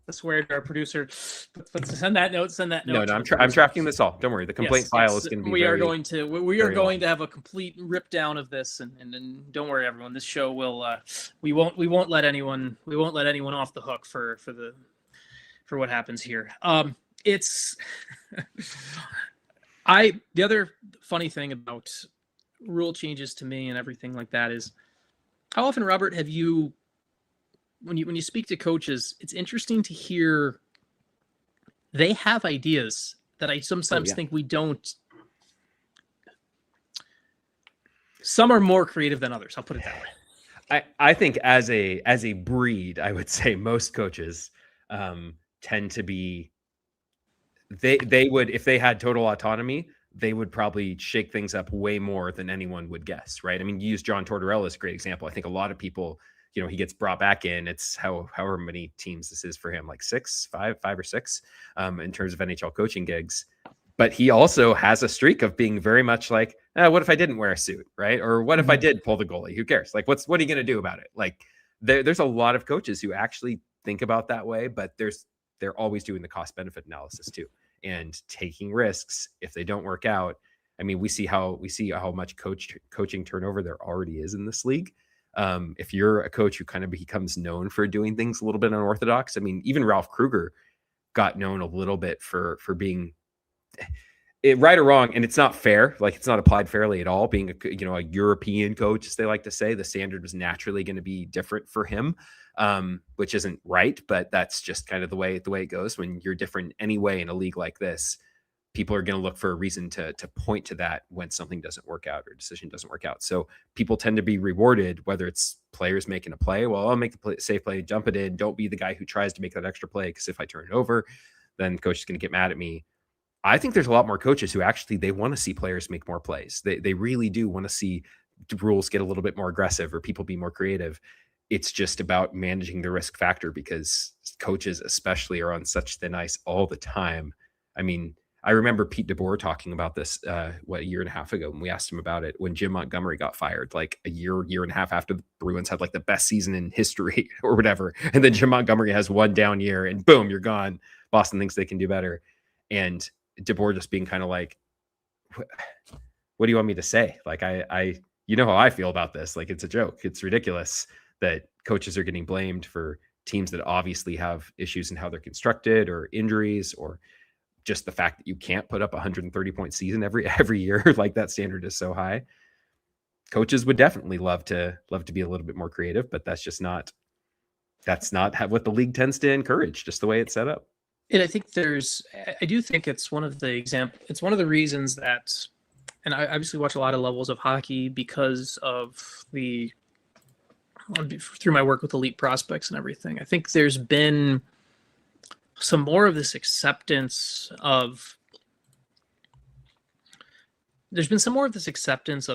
The swear jar producer. Send that note. No, I'm tracking this all. Don't worry. The complaint file is going to be. We are going to have a complete rip down of this, and don't worry, everyone. This show will. We won't let anyone off the hook for what happens here. It's. The other funny thing about rule changes to me and everything like that is, how often, Robert, have you, when you speak to coaches, it's interesting to hear they have ideas that I sometimes think we don't. Some are more creative than others. I'll put it that way. I think as a breed, I would say most coaches tend to be, they would, if they had total autonomy, they would probably shake things up way more than anyone would guess, right? I mean, you use John Tortorella as a great example. I think a lot of people, he gets brought back in. It's however many teams this is for him, like five or six, in terms of NHL coaching gigs. But he also has a streak of being very much like, what if I didn't wear a suit, right? Or what if I did pull the goalie? Who cares? Like, what are you going to do about it? Like, there's a lot of coaches who actually think about that way, but they're always doing the cost benefit analysis too, and taking risks if they don't work out. I mean, we see how much coaching turnover there already is in this league. If you're a coach who kind of becomes known for doing things a little bit unorthodox, I mean, even Ralph Kruger got known a little bit for being right or wrong, and it's not fair. Like, it's not applied fairly at all. Being a European coach, as they like to say, the standard was naturally going to be different for him, which isn't right, but that's just kind of the way it goes. When you're different anyway in a league like this, people are going to look for a reason to point to that when something doesn't work out or decision doesn't work out. So people tend to be rewarded, whether it's players making a play. Well, I'll make the safe play, jump it in. Don't be the guy who tries to make that extra play, because if I turn it over, then the coach is going to get mad at me. I think there's a lot more coaches who actually, they want to see players make more plays. They really do want to see the rules get a little bit more aggressive or people be more creative. It's just about managing the risk factor, because coaches especially are on such thin ice all the time. I mean, I remember Pete DeBoer talking about this, a year and a half ago when we asked him about it, when Jim Montgomery got fired, like a year and a half after the Bruins had like the best season in history or whatever. And then Jim Montgomery has one down year and boom, you're gone. Boston thinks they can do better. And DeBoer just being kind of like, what do you want me to say? Like, you know how I feel about this. Like, it's a joke. It's ridiculous that coaches are getting blamed for teams that obviously have issues in how they're constructed, or injuries, or just the fact that you can't put up a 130-point season every year. Like, that standard is so high. Coaches would definitely love to be a little bit more creative, but that's not what the league tends to encourage, just the way it's set up. And I do think it's one of the reasons that, and I obviously watch a lot of levels of hockey because of through my work with elite prospects and everything. I think there's been some more of this acceptance of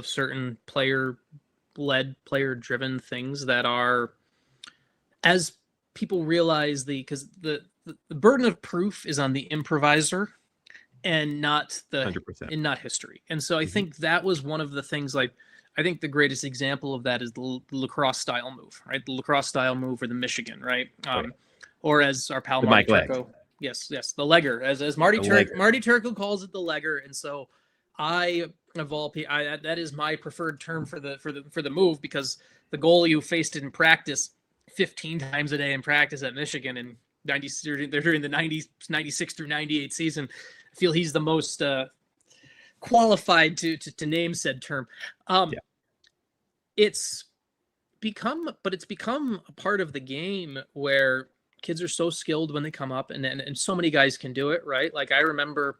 certain player-led, player-driven things that are, as people realize, because the burden of proof is on the improviser and not 100%. and not history. And so I think that was one of the things. Like, I think the greatest example of that is the lacrosse style move, right? The lacrosse style move, or the Michigan, right? Or as our pal Marty Turco, yes, the legger, as Marty Turco calls it, the legger. And so that is my preferred term for the move, because the goalie who faced it in practice 15 times a day in practice at Michigan in during the 96 through 98 season, I feel he's the most qualified to name said term. It's become a part of the game where kids are so skilled when they come up, and so many guys can do it, right? Like, I remember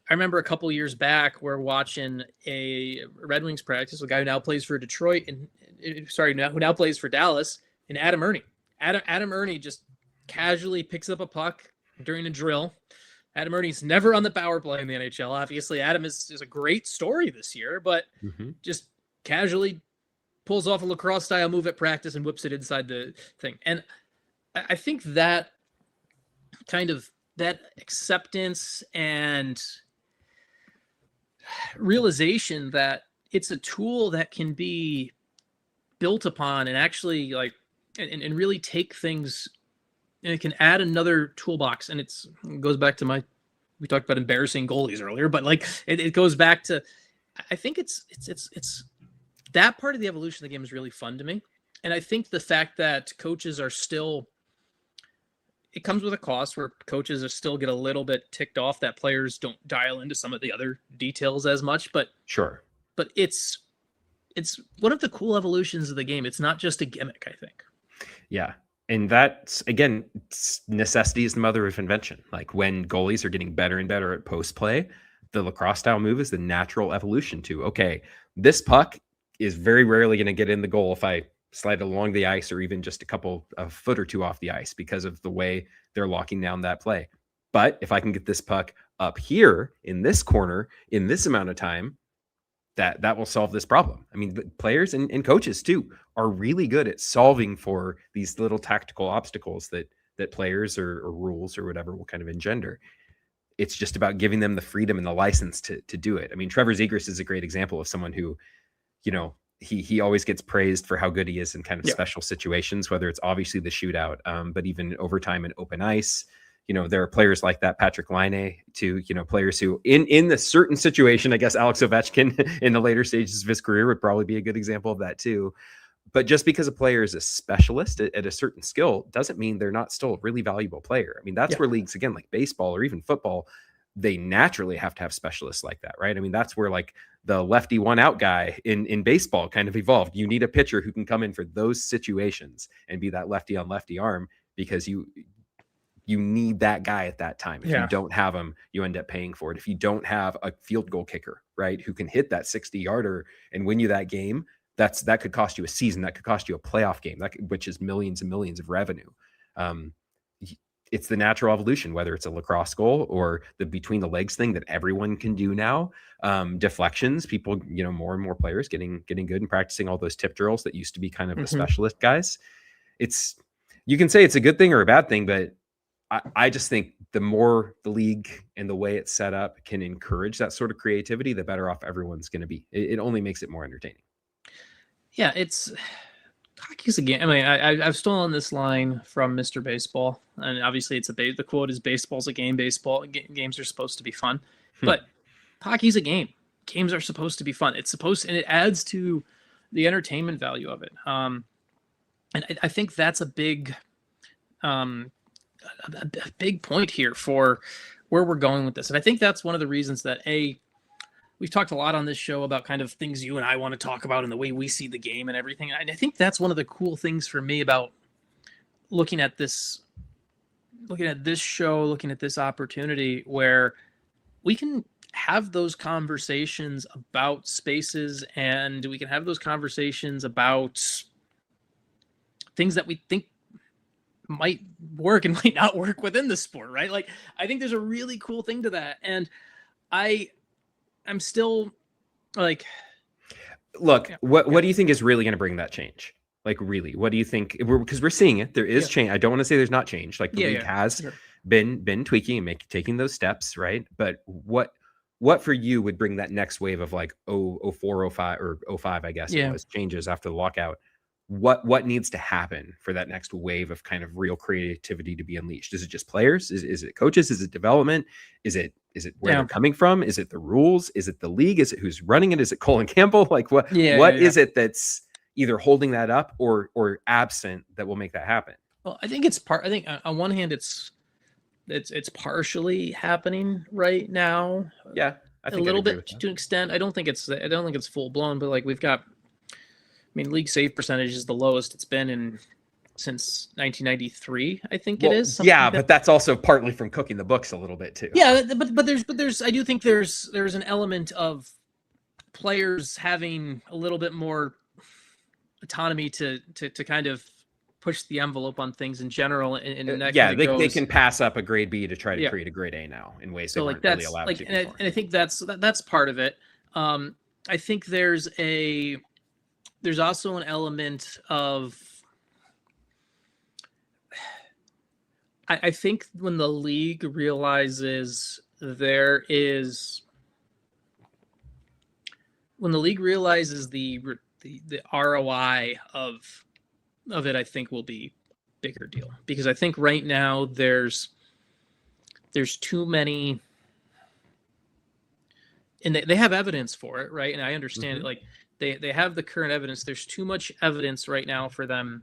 a couple years back, we're watching a Red Wings practice, a guy who now plays for Detroit who now plays for Dallas, and Adam Ernie. Adam Ernie just casually picks up a puck during a drill. Adam Ernie's never on the power play in the NHL. Obviously, Adam is a great story this year, but just casually pulls off a lacrosse style move at practice and whips it inside the thing. And I think that kind of that acceptance and realization that it's a tool that can be built upon and actually and really take things, and it can add another toolbox. And it goes back to we talked about embarrassing goalies earlier, but it goes back to, I think it's that part of the evolution of the game is really fun to me. And I think the fact that coaches are still, it comes with a cost where coaches are still get a little bit ticked off that players don't dial into some of the other details as much, but sure. But it's one of the cool evolutions of the game. It's not just a gimmick, I think. Yeah. And that's, again, necessity is the mother of invention. Like, when goalies are getting better and better at post play, the lacrosse style move is the natural evolution to, okay, this puck is very rarely going to get in the goal if I slide along the ice, or even just a foot or two off the ice, because of the way they're locking down that play. But if I can get this puck up here in this corner in this amount of time, that will solve this problem. I mean, players and coaches too are really good at solving for these little tactical obstacles that players or rules or whatever will kind of engender. It's just about giving them the freedom and the license to do it. I mean, Trevor Zegras is a great example of someone who, he always gets praised for how good he is in kind of special situations, whether it's obviously the shootout, but even overtime and open ice. There are players like that, Patrick Laine, too, players who in the certain situation, I guess Alex Ovechkin in the later stages of his career would probably be a good example of that too. But just because a player is a specialist at a certain skill doesn't mean they're not still a really valuable player. I mean, that's where leagues, again, like baseball or even football, they naturally have to have specialists like that, right? I mean, that's where like the lefty one out guy in baseball kind of evolved. You need a pitcher who can come in for those situations and be that lefty on lefty arm, because you need that guy at that time. If you don't have him, you end up paying for it. If you don't have a field goal kicker, right, who can hit that 60-yarder and win you that game, that could cost you a season. That could cost you a playoff game, which is millions and millions of revenue. It's the natural evolution, whether it's a lacrosse goal or the between the legs thing that everyone can do now. Deflections, people, more and more players getting good and practicing all those tip drills that used to be kind of the specialist guys. You can say it's a good thing or a bad thing, but I just think the more the league and the way it's set up can encourage that sort of creativity, the better off everyone's going to be. It only makes it more entertaining. Yeah, hockey's a game. I mean, I've stolen this line from Mr. Baseball, and obviously the quote is, "Baseball's a game. Games are supposed to be fun," but hockey's a game games are supposed to be fun. And it adds to the entertainment value of it. And I think that's a big point here for where we're going with this. And I think that's one of the reasons that we've talked a lot on this show about kind of things you and I want to talk about and the way we see the game and everything. And I think that's one of the cool things for me about looking at this show, looking at this opportunity where we can have those conversations about spaces, and we can have those conversations about things that we think might work and might not work within the sport, right? Like, I think there's a really cool thing to that. And I'm still like, look, what do you think is really going to bring that change? Like, really, what do you think? Because we're seeing it. There is change. I don't want to say there's not change. Like, the league has been tweaking and taking those steps, right? But what for you would bring that next wave of like 04, 05 or 05, I guess it was, changes after the lockout? What needs to happen for that next wave of kind of real creativity to be unleashed? Is it just players? Is it coaches? Is it development? Is it where they're coming from? Is it the rules? Is it the league? Is it who's running it? Is it Colin Campbell? Like, what is it that's either holding that up or absent that will make that happen? Well, I think on one hand it's partially happening right now. Yeah, I think a little bit to an extent. I don't think it's full blown, but like we've got, league save percentage is the lowest it's been since 1993. I think it is. But that's also partly from cooking the books a little bit too. Yeah, but there's I do think there's an element of players having a little bit more autonomy to kind of push the envelope on things in general. And they can pass up a grade B to try to create a grade A now in ways they weren't really allowed to before. And I think that's part of it. I think there's also an element of, I think when the league realizes the ROI of it, I think will be bigger deal, because I think right now there's too many, and they have evidence for it, right? And I understand it. Like they have the current evidence. There's too much evidence right now for them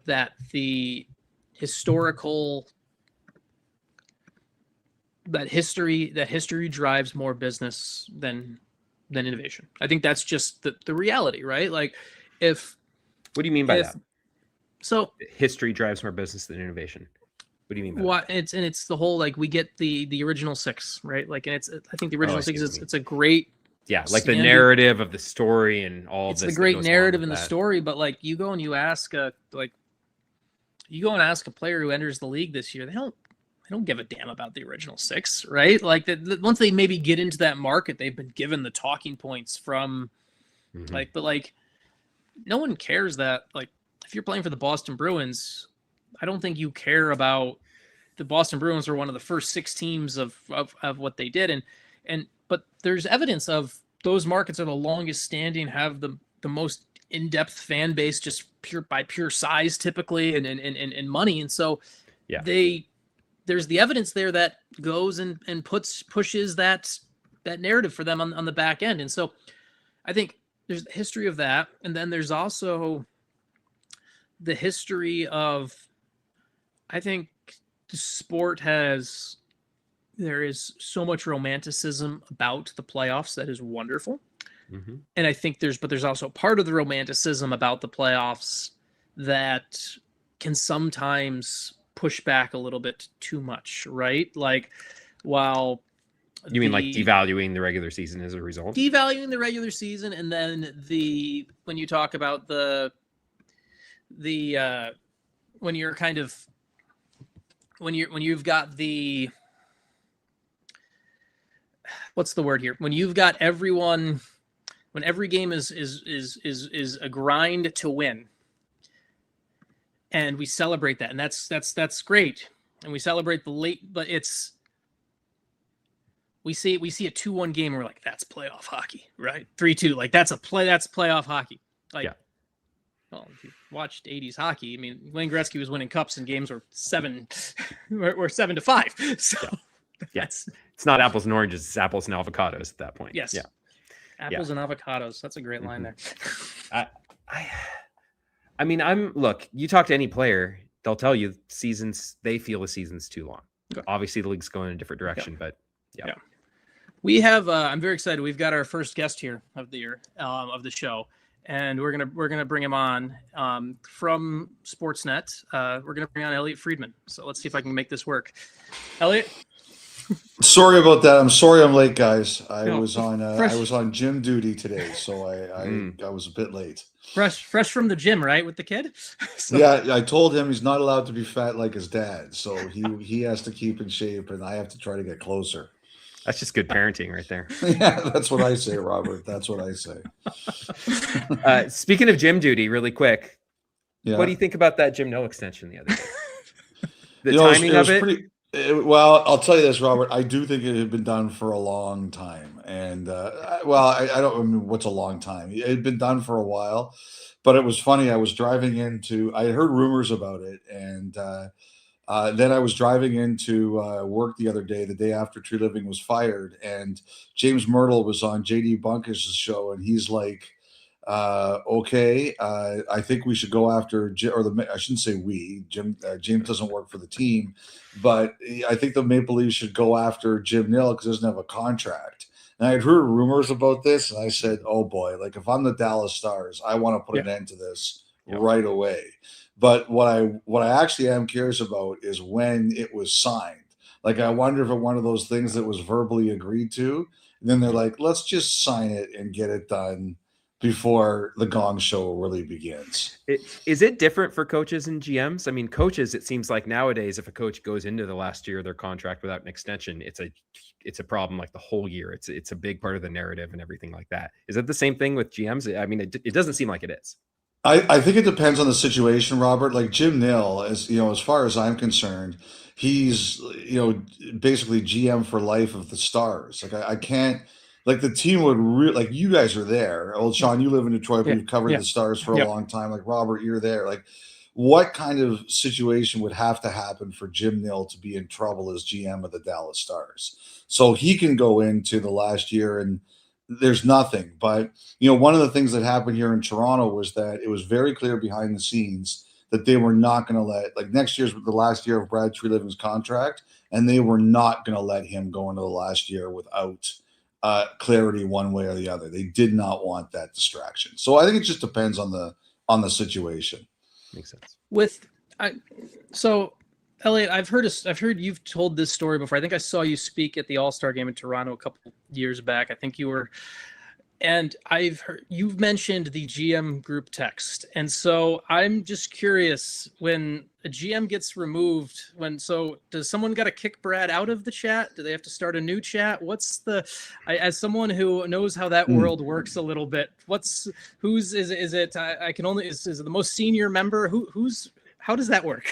that the history drives more business than innovation. I think that's just the reality, right? Like, what do you mean by that? So history drives more business than innovation. What do you mean by that? It's the whole, like, we get the original six, right? Like, and I think the original six it's a great, like the narrative of the story and all it's this. It's the great narrative in the story, but like you go and ask a player who enters the league this year, they don't give a damn about the original six, right? Like once they maybe get into that market, they've been given the talking points from but like no one cares that, like, if you're playing for the Boston Bruins, I don't think you care about the Boston Bruins were one of the first six teams of what they did. But there's evidence of those markets are the longest standing, have the most in-depth fan base, just pure size typically and money. And so there's the evidence there that goes and pushes that narrative for them on the back end. And so I think there's the history of that. And then there's also the history of, I think the sport there is so much romanticism about the playoffs that is wonderful. And I think there's also part of the romanticism about the playoffs that can sometimes push back a little bit too much, right? Like, while you mean like devaluing the regular season as a result? Devaluing the regular season, and then when you talk about when you're kind of when you've got the, what's the word here? When you've got everyone, when every game is a grind to win, and we celebrate that, and that's great, and we celebrate the late, but we see a 2-1 game, and we're like, that's playoff hockey, right? 3-2, like that's playoff hockey. Like, well, if you watched 80s hockey, I mean, Wayne Gretzky was winning cups and games were 7-5. So it's not apples and oranges, it's apples and avocados at that point. Yes. Yeah. Apples and avocados. That's a great line there. I mean, look, you talk to any player, they'll tell you they feel the season's too long. Okay. Obviously the league's going in a different direction, but yeah. We have, I'm very excited. We've got our first guest here of the year, of the show, and we're gonna bring him on from Sportsnet. We're gonna bring on Elliotte Friedman. So let's see if I can make this work. Elliotte. Sorry about that. I'm sorry I'm late, guys. I was on gym duty today, so I was a bit late. Fresh from the gym, right, with the kid? So. Yeah, I told him he's not allowed to be fat like his dad, so he has to keep in shape, and I have to try to get closer. That's just good parenting right there. Yeah, that's what I say, Robert. That's what I say. Speaking of gym duty, really quick, what do you think about that Jim Nill extension the other day? The timing of it? Well, I'll tell you this, Robert. I do think it had been done for a long time. And, I don't remember what's a long time. It had been done for a while. But it was funny. I was driving I had heard rumors about it. And then I was driving into work the other day, the day after Tree Living was fired. And James Myrtle was on J.D. Bunkus' show. And he's like, okay, I think we should go after I shouldn't say Jim. James doesn't work for the team, but I think the Maple Leafs should go after Jim Nill because he doesn't have a contract. And I had heard rumors about this, and I said, oh boy, like if I'm the Dallas Stars, I want to put an end to this right away. But what I actually am curious about is when it was signed. Like I wonder if it's one of those things that was verbally agreed to, and then they're like, let's just sign it and get it done before the gong show really begins. Is it different for coaches and GMs? I mean, coaches, it seems like nowadays, if a coach goes into the last year of their contract without an extension, it's a problem like the whole year. It's a big part of the narrative and everything like that. Is it the same thing with GMs? I mean, it doesn't seem like it is. I think it depends on the situation, Robert. Like Jim Nill, as far as I'm concerned, he's, basically GM for life of the Stars. Like I can't, like the team would like you guys are there. Well, Sean, you live in Detroit, but you've covered the Stars for a long time. Like Robert, you're there. Like what kind of situation would have to happen for Jim Nill to be in trouble as GM of the Dallas Stars? So he can go into the last year and there's nothing. But, one of the things that happened here in Toronto was that it was very clear behind the scenes that they were not going to let, like next year's the last year of Brad Tree Living's contract, and they were not going to let him go into the last year without clarity one way or the other. They did not want that distraction. So I think it just depends on the situation. Makes sense. So Elliotte, I've heard you've told this story before. I think I saw you speak at the All-Star game in Toronto a couple years back. I think you were, and I've heard you've mentioned the GM group text. And so I'm just curious, when a GM gets removed, does someone got to kick Brad out of the chat? Do they have to start a new chat? As someone who knows how that world works a little bit, is it the most senior member? How does that work?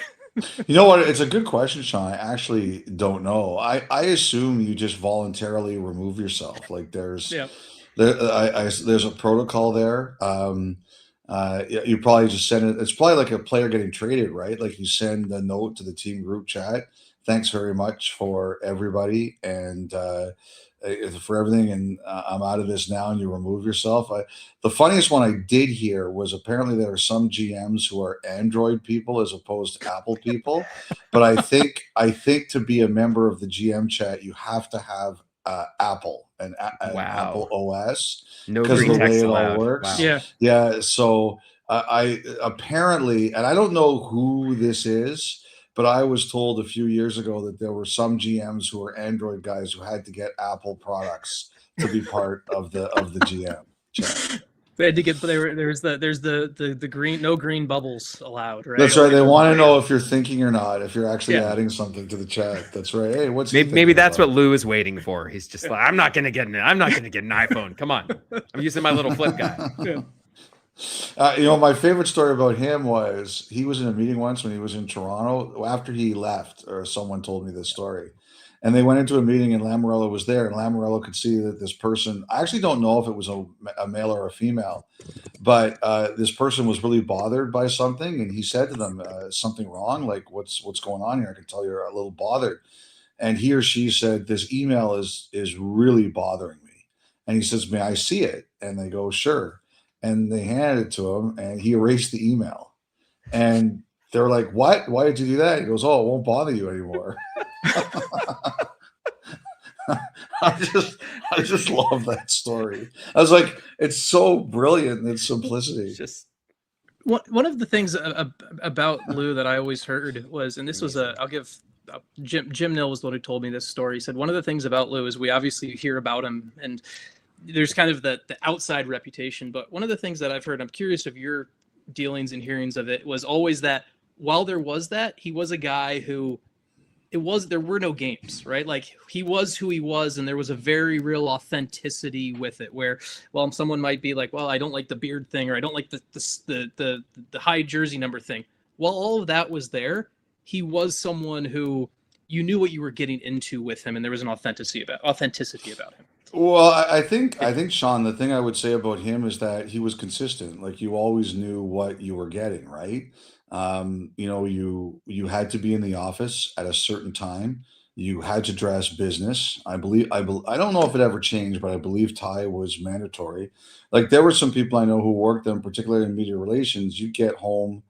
You know what? It's a good question, Sean. I actually don't know. I assume you just voluntarily remove yourself. Like there's a protocol there. You probably just send it. It's probably like a player getting traded, right? Like you send a note to the team group chat. Thanks very much for everybody and for everything. And I'm out of this now, and you remove yourself. The funniest one I did hear was apparently there are some GMs who are Android people as opposed to Apple people. But I think to be a member of the GM chat, you have to have Apple and Apple OS. No green text allowed. Works. Wow. Yeah. So I apparently, and I don't know who this is, but I was told a few years ago that there were some GMs who were Android guys who had to get Apple products to be part of the GM chat. They had to get there's the green, no green bubbles allowed, right? That's right. They want to know if you're thinking or not, if you're actually adding something to the chat. That's right. Hey, maybe that's what Lou is waiting for. He's just like, I'm not gonna get an iPhone. Come on. I'm using my little flip guy. My favorite story about him was he was in a meeting once when he was in Toronto after he left, or someone told me this story. And they went into a meeting and Lamoriello was there, and Lamoriello could see that this person, I actually don't know if it was a male or a female, but this person was really bothered by something. And he said to them, something wrong? Like, what's going on here? I can tell you're a little bothered. And he or she said, this email is really bothering me. And he says, "May I see it?" And they go, "Sure." And they handed it to him, and he erased the email. And they're like, "What? Why did you do that?" He goes, "Oh, it won't bother you anymore." I just love that story. I was like, it's so brilliant in its simplicity. It's just one of the things about Lou that I always heard was, and this was I'll give Jim Nill was the one who told me this story. He said one of the things about Lou is we obviously hear about him, and there's kind of the outside reputation. But one of the things that I've heard, I'm curious of your dealings and hearings of it, was always that while there was that, he was a guy who there were no games, right? Like he was who he was, and there was a very real authenticity with it. Where, well, someone might be like, "Well, I don't like the beard thing, or I don't like the high jersey number thing." While all of that was there, he was someone who you knew what you were getting into with him, and there was an authenticity about him. Well, I think Sean, the thing I would say about him is that he was consistent. Like you always knew what you were getting, right? You had to be in the office at a certain time. You had to dress business. I don't know if it ever changed, but I believe tie was mandatory. Like there were some people I know who worked them, particularly in media relations. You get home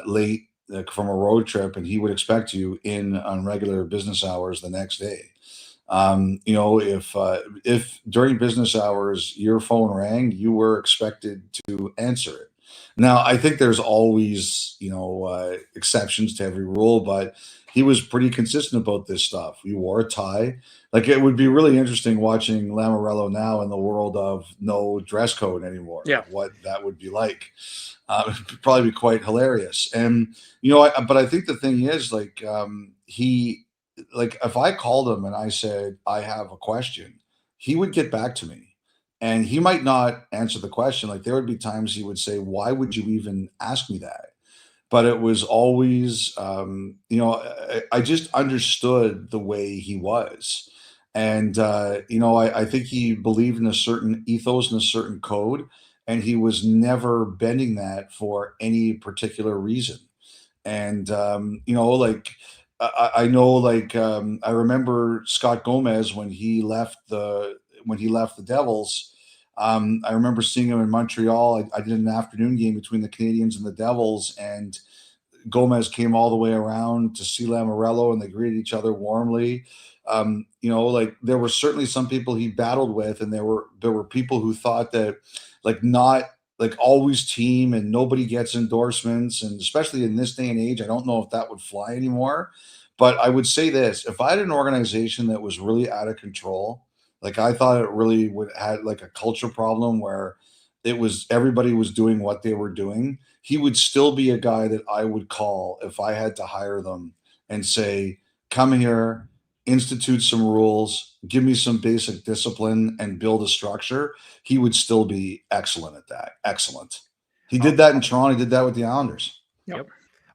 late from a road trip, and he would expect you in on regular business hours the next day. If during business hours your phone rang, you were expected to answer it. Now, I think there's always, exceptions to every rule, but he was pretty consistent about this stuff. He wore a tie. Like it would be really interesting watching Lamoriello now in the world of no dress code anymore. Yeah. What that would be like. It'd probably be quite hilarious. And, but I think the thing is if I called him and I said, I have a question, he would get back to me. And he might not answer the question. Like there would be times he would say, "Why would you even ask me that?" But it was always, I just understood the way he was. And, I think he believed in a certain ethos and a certain code, and he was never bending that for any particular reason. And, I know, I remember Scott Gomez when he left the Devils. I remember seeing him in Montreal. I did an afternoon game between the Canadiens and the Devils, and Gomez came all the way around to see Lamoriello, and they greeted each other warmly. There were certainly some people he battled with, and there were people who thought that, not always team and nobody gets endorsements, and especially in this day and age, I don't know if that would fly anymore. But I would say this: if I had an organization that was really out of control, I thought it really had a culture problem where everybody was doing what they were doing, he would still be a guy that I would call if I had to hire them and say, "Come here, institute some rules, give me some basic discipline, and build a structure." He would still be excellent at that. Excellent. He did that in Toronto. He did that with the Islanders. Yep.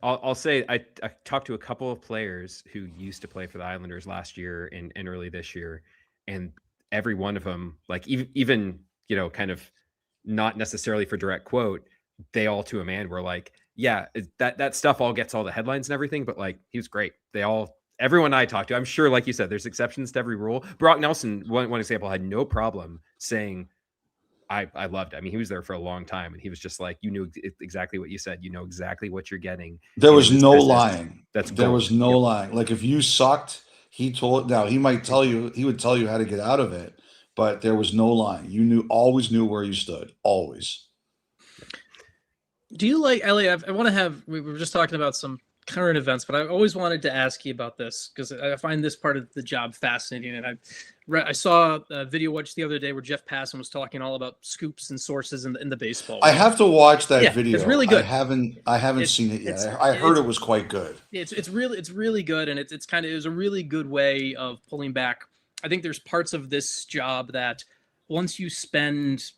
I'll say I talked to a couple of players who used to play for the Islanders last year and early this year, and every one of them, even kind of not necessarily for direct quote, they all to a man were like, yeah, that stuff all gets all the headlines and everything, but he was great. Everyone I talked to, I'm sure, like you said, there's exceptions to every rule. Brock Nelson, one example, had no problem saying, I loved it. I mean, he was there for a long time, and he was just like, you knew exactly what you said. You know exactly what you're getting. There was no lying. There was no lying. If you sucked, he would tell you how to get out of it, but there was no lying. You always knew where you stood, always. Do you like, Elliot? We were just talking about some current events, but I always wanted to ask you about this because I find this part of the job fascinating. And I saw a video watched the other day where Jeff Passan was talking all about scoops and sources in the baseball world. I have to watch that video. It's really good. I haven't seen it yet. I heard it was quite good. It's really good, and it was a really good way of pulling back. I think there's parts of this job that once you spend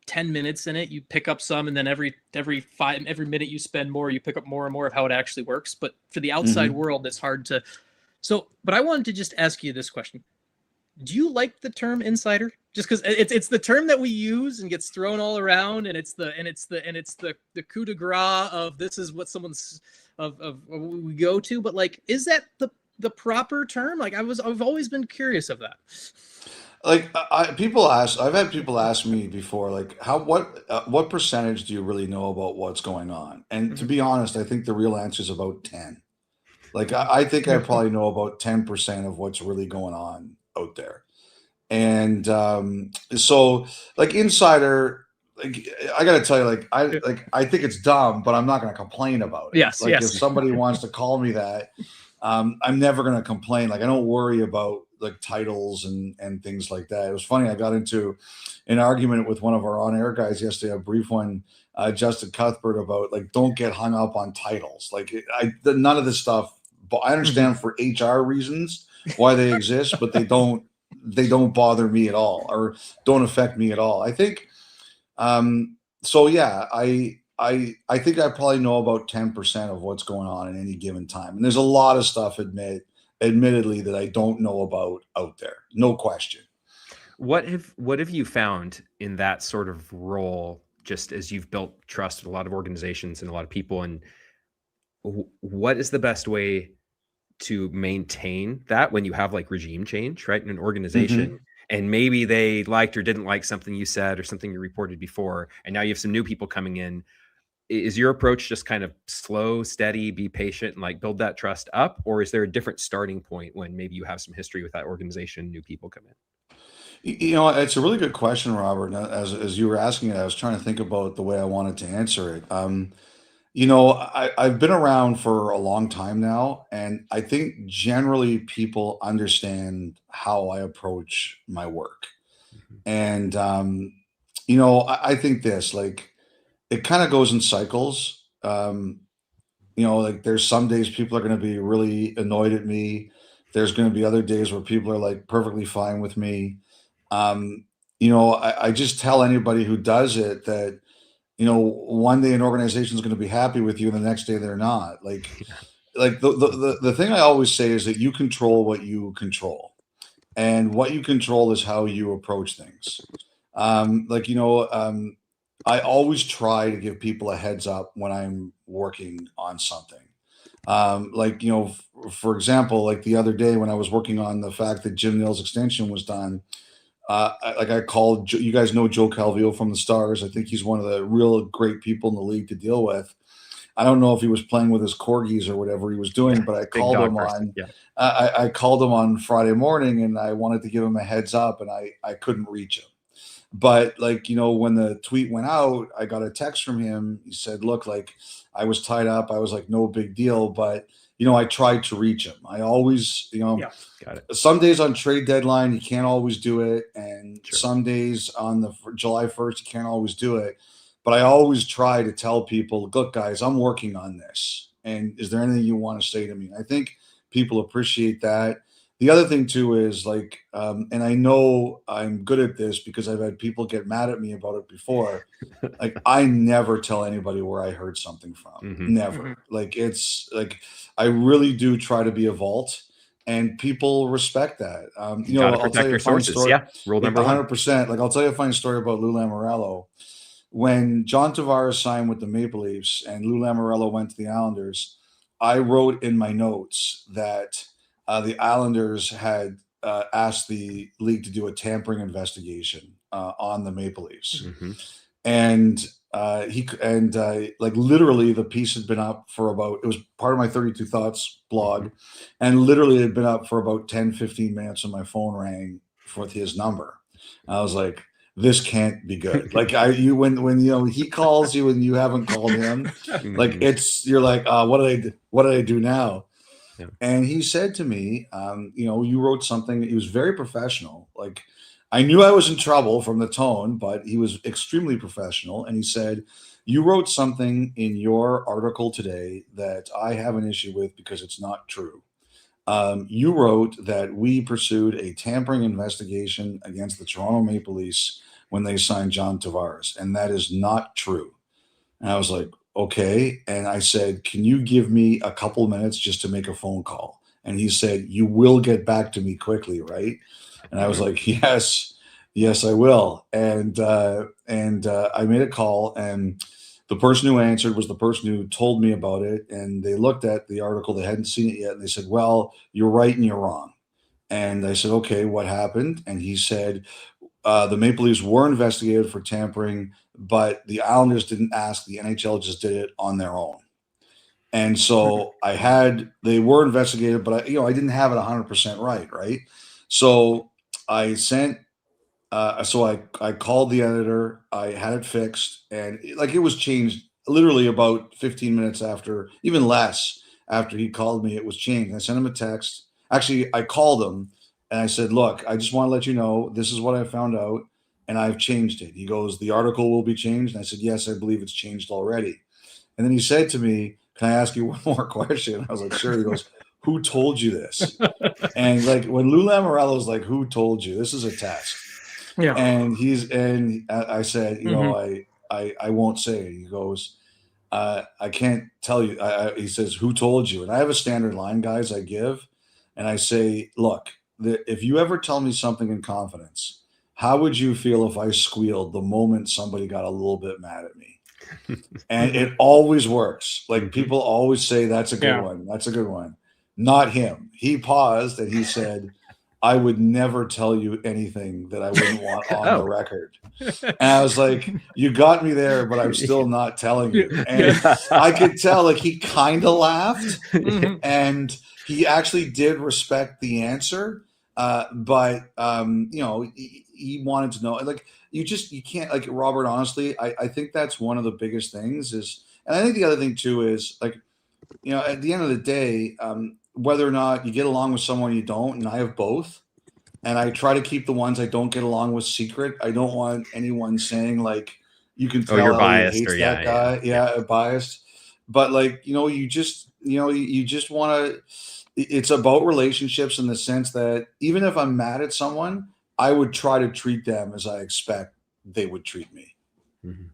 10 minutes in it, you pick up some, and then every minute you spend more, you pick up more and more of how it actually works. But for the outside world, it's hard to. But I wanted to just ask you this question: do you like the term insider? Just because it's the term that we use and gets thrown all around, and it's the coup de grace of this is what someone's of we go to. But is that the proper term? I've always been curious of that. Like I've had people ask me before, like, what percentage do you really know about what's going on? And to be honest, I think the real answer is about 10. Like I think I probably know about 10% of what's really going on out there. And so like insider, like I gotta tell you, I think it's dumb, but I'm not gonna complain about it. Yes, Like yes. if somebody wants to call me that, I'm never gonna complain. Like I don't worry about like titles and things like that. It was funny. I got into an argument with one of our on-air guys yesterday, a brief one, Justin Cuthbert, about like don't get hung up on titles. Like none of this stuff. But I understand for HR reasons why they exist, but they don't bother me at all or don't affect me at all. I think so yeah, I think I probably know about 10% of what's going on at any given time. And there's a lot of stuff admittedly that I don't know about out there. No question. What have you found in that sort of role, just as you've built trust with a lot of organizations and a lot of people, and what is the best way to maintain that when you have like regime change, right, in an organization, and maybe they liked or didn't like something you said or something you reported before, and now you have some new people coming in? Is your approach just kind of slow, steady, be patient, and like build that trust up? Or is there a different starting point when maybe you have some history with that organization, new people come in? You know, it's a really good question, Robert. And as you were asking it, I was trying to think about the way I wanted to answer it. You know, I've been around for a long time now, and I think generally people understand how I approach my work. And you know, I think this, like, it kind of goes in cycles. You know, like there's some days people are going to be really annoyed at me. There's going to be other days where people are like perfectly fine with me. Um, you know, I just tell anybody who does it that, you know, one day an organization is going to be happy with you and the next day they're not. Like the thing I always say is that you control what you control, and what you control is how you approach things. Like, you know, I always try to give people a heads up when I'm working on something. Like, you know, for example, like the other day when I was working on the fact that Jim Nill's extension was done, I called, you guys know Joe Calvillo from the Stars. I think he's one of the real great people in the league to deal with. I don't know if he was playing with his corgis or whatever he was doing, but I called him on. Yeah. I called him on Friday morning, and I wanted to give him a heads up, and I couldn't reach him. But like, you know, when the tweet went out, I got a text from him. He said, "Look, like I was tied up. I was like, no big deal, but you know, I tried to reach him. I always, you know, Got it. some days on trade deadline, you can't always do it. And Sure. some days on the July 1st, you can't always do it. But I always try to tell people, look, guys, I'm working on this. And is there anything you want to say to me? I think people appreciate that. The other thing too is like, and I know I'm good at this because I've had people get mad at me about it before. Like I never tell anybody where I heard something from. Never. Like it's like I really do try to be a vault, and people respect that. You know, I'll tell you a funny story. Yeah, rule number 100%. Like I'll tell you a funny story about Lou Lamoriello. When John Tavares signed with the Maple Leafs and Lou Lamoriello went to the Islanders, I wrote in my notes that the Islanders had asked the league to do a tampering investigation on the Maple Leafs. And like literally the piece had been up for about, it was part of my 32 Thoughts blog, and literally it had been up for about 10-15 minutes and my phone rang with his number. I was like, this can't be good. Like when you know he calls you and you haven't called him, like you're like, what did I do now? Yeah. And he said to me, you know, you wrote something. He was very professional. Like I knew I was in trouble from the tone, but he was extremely professional. And he said, you wrote something in your article today that I have an issue with because it's not true. You wrote that we pursued a tampering investigation against the Toronto Maple Leafs when they signed John Tavares, and that is not true. And I was like, okay. And I said, can you give me a couple minutes just to make a phone call? And he said, you will get back to me quickly, right? And I was like, yes, I will. And I made a call, and the person who answered was the person who told me about it. And they looked at the article. They hadn't seen it yet. And they said, well, you're right and you're wrong. And I said, okay, what happened? And he said, the Maple Leafs were investigated for tampering, but the Islanders didn't ask. The NHL just did it on their own. And so they were investigated, but I didn't have it 100% right? So I sent, I called the editor, I had it fixed, and it was changed literally about 15 minutes after, even less after he called me, it was changed. I sent him a text. Actually, I called him and I said, look, I just want to let you know, this is what I found out and I've changed it. He goes, the article will be changed. And I said, yes, I believe it's changed already. And then he said to me, can I ask you one more question? I was like, sure. He goes, who told you this? And when Lou Lamoriello's like, who told you? This is a test. Yeah. And I said, I won't say it. He goes, I can't tell you. He says, who told you? And I have a standard line, guys, I give. And I say, look, if you ever tell me something in confidence, how would you feel if I squealed the moment somebody got a little bit mad at me? And it always works. People always say, that's a good one. That's a good one. Not him. He paused and he said, I would never tell you anything that I wouldn't want on the record. And I was like, you got me there, but I'm still not telling you. And I could tell he kind of laughed and he actually did respect the answer. But he wanted to know, you can't, Robert, honestly, I think that's one of the biggest things is, and I think the other thing too is at the end of the day, whether or not you get along with someone you don't, and I have both, and I try to keep the ones I don't get along with secret. I don't want anyone saying you can tell you're Elliotte biased hates or that guy. Biased. But you just want to, it's about relationships in the sense that even if I'm mad at someone, I would try to treat them as I expect they would treat me. Mm-hmm.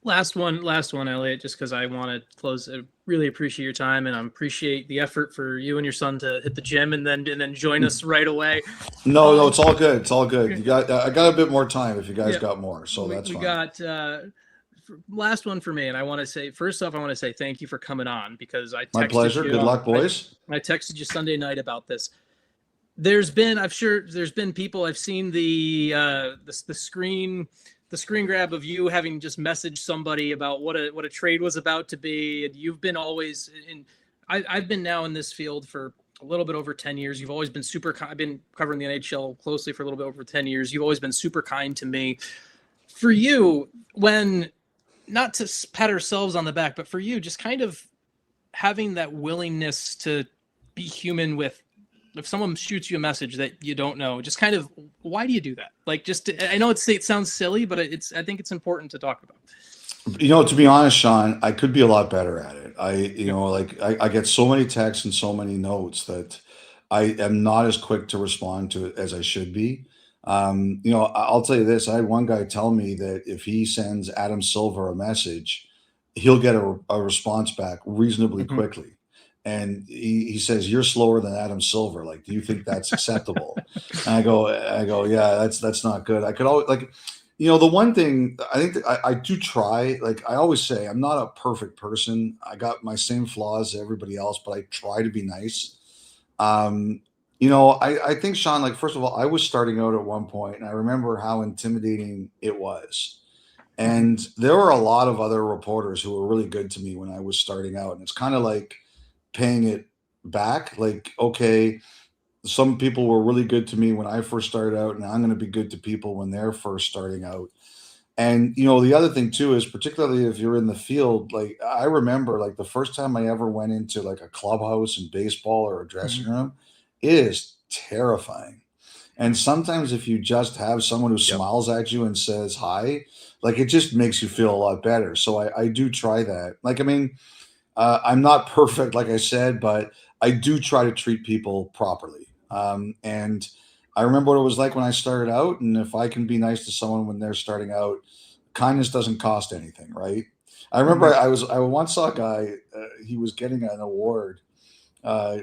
Last one, Elliotte, just because I want to close. I really appreciate your time and I appreciate the effort for you and your son to hit the gym and then join us right away. No, it's all good. It's all good. I got a bit more time if you guys got more. So that's fine. We got last one for me. And I want to say, first off, thank you for coming on because I texted my pleasure. Good luck, boys. I texted you Sunday night about this. I'm sure there's been people, I've seen the screen grab of you having just messaged somebody about what a trade was about to be. And you've been always I've been now in this field for a little bit over 10 years. You've always been I've been covering the NHL closely for a little bit over 10 years. You've always been super kind to me. For you, not to pat ourselves on the back, but for you, just kind of having that willingness to be human with, if someone shoots you a message that you don't know, just kind of, why do you do that? I know it sounds silly, but I think it's important to talk about. To be honest, Sean, I could be a lot better at it. I get so many texts and so many notes that I am not as quick to respond to it as I should be. I'll tell you this. I had one guy tell me that if he sends Adam Silver a message, he'll get a response back reasonably quickly. And he says, you're slower than Adam Silver. Do you think that's acceptable? And I go, yeah, that's not good. I could always the one thing I think that I do try, I always say, I'm not a perfect person. I got my same flaws as everybody else, but I try to be nice. I think, Sean, first of all, I was starting out at one point and I remember how intimidating it was. And there were a lot of other reporters who were really good to me when I was starting out. And it's kind of paying it back. Okay, some people were really good to me when I first started out, and I'm going to be good to people when they're first starting out. And, the other thing too, is particularly if you're in the field, I remember the first time I ever went into a clubhouse in baseball or a dressing room, it is terrifying. And sometimes if you just have someone who smiles at you and says hi, it just makes you feel a lot better. So I do try that. I'm not perfect, like I said, but I do try to treat people properly. And I remember what it was like when I started out. And if I can be nice to someone when they're starting out, kindness doesn't cost anything, right? I remember I once saw a guy, he was getting an award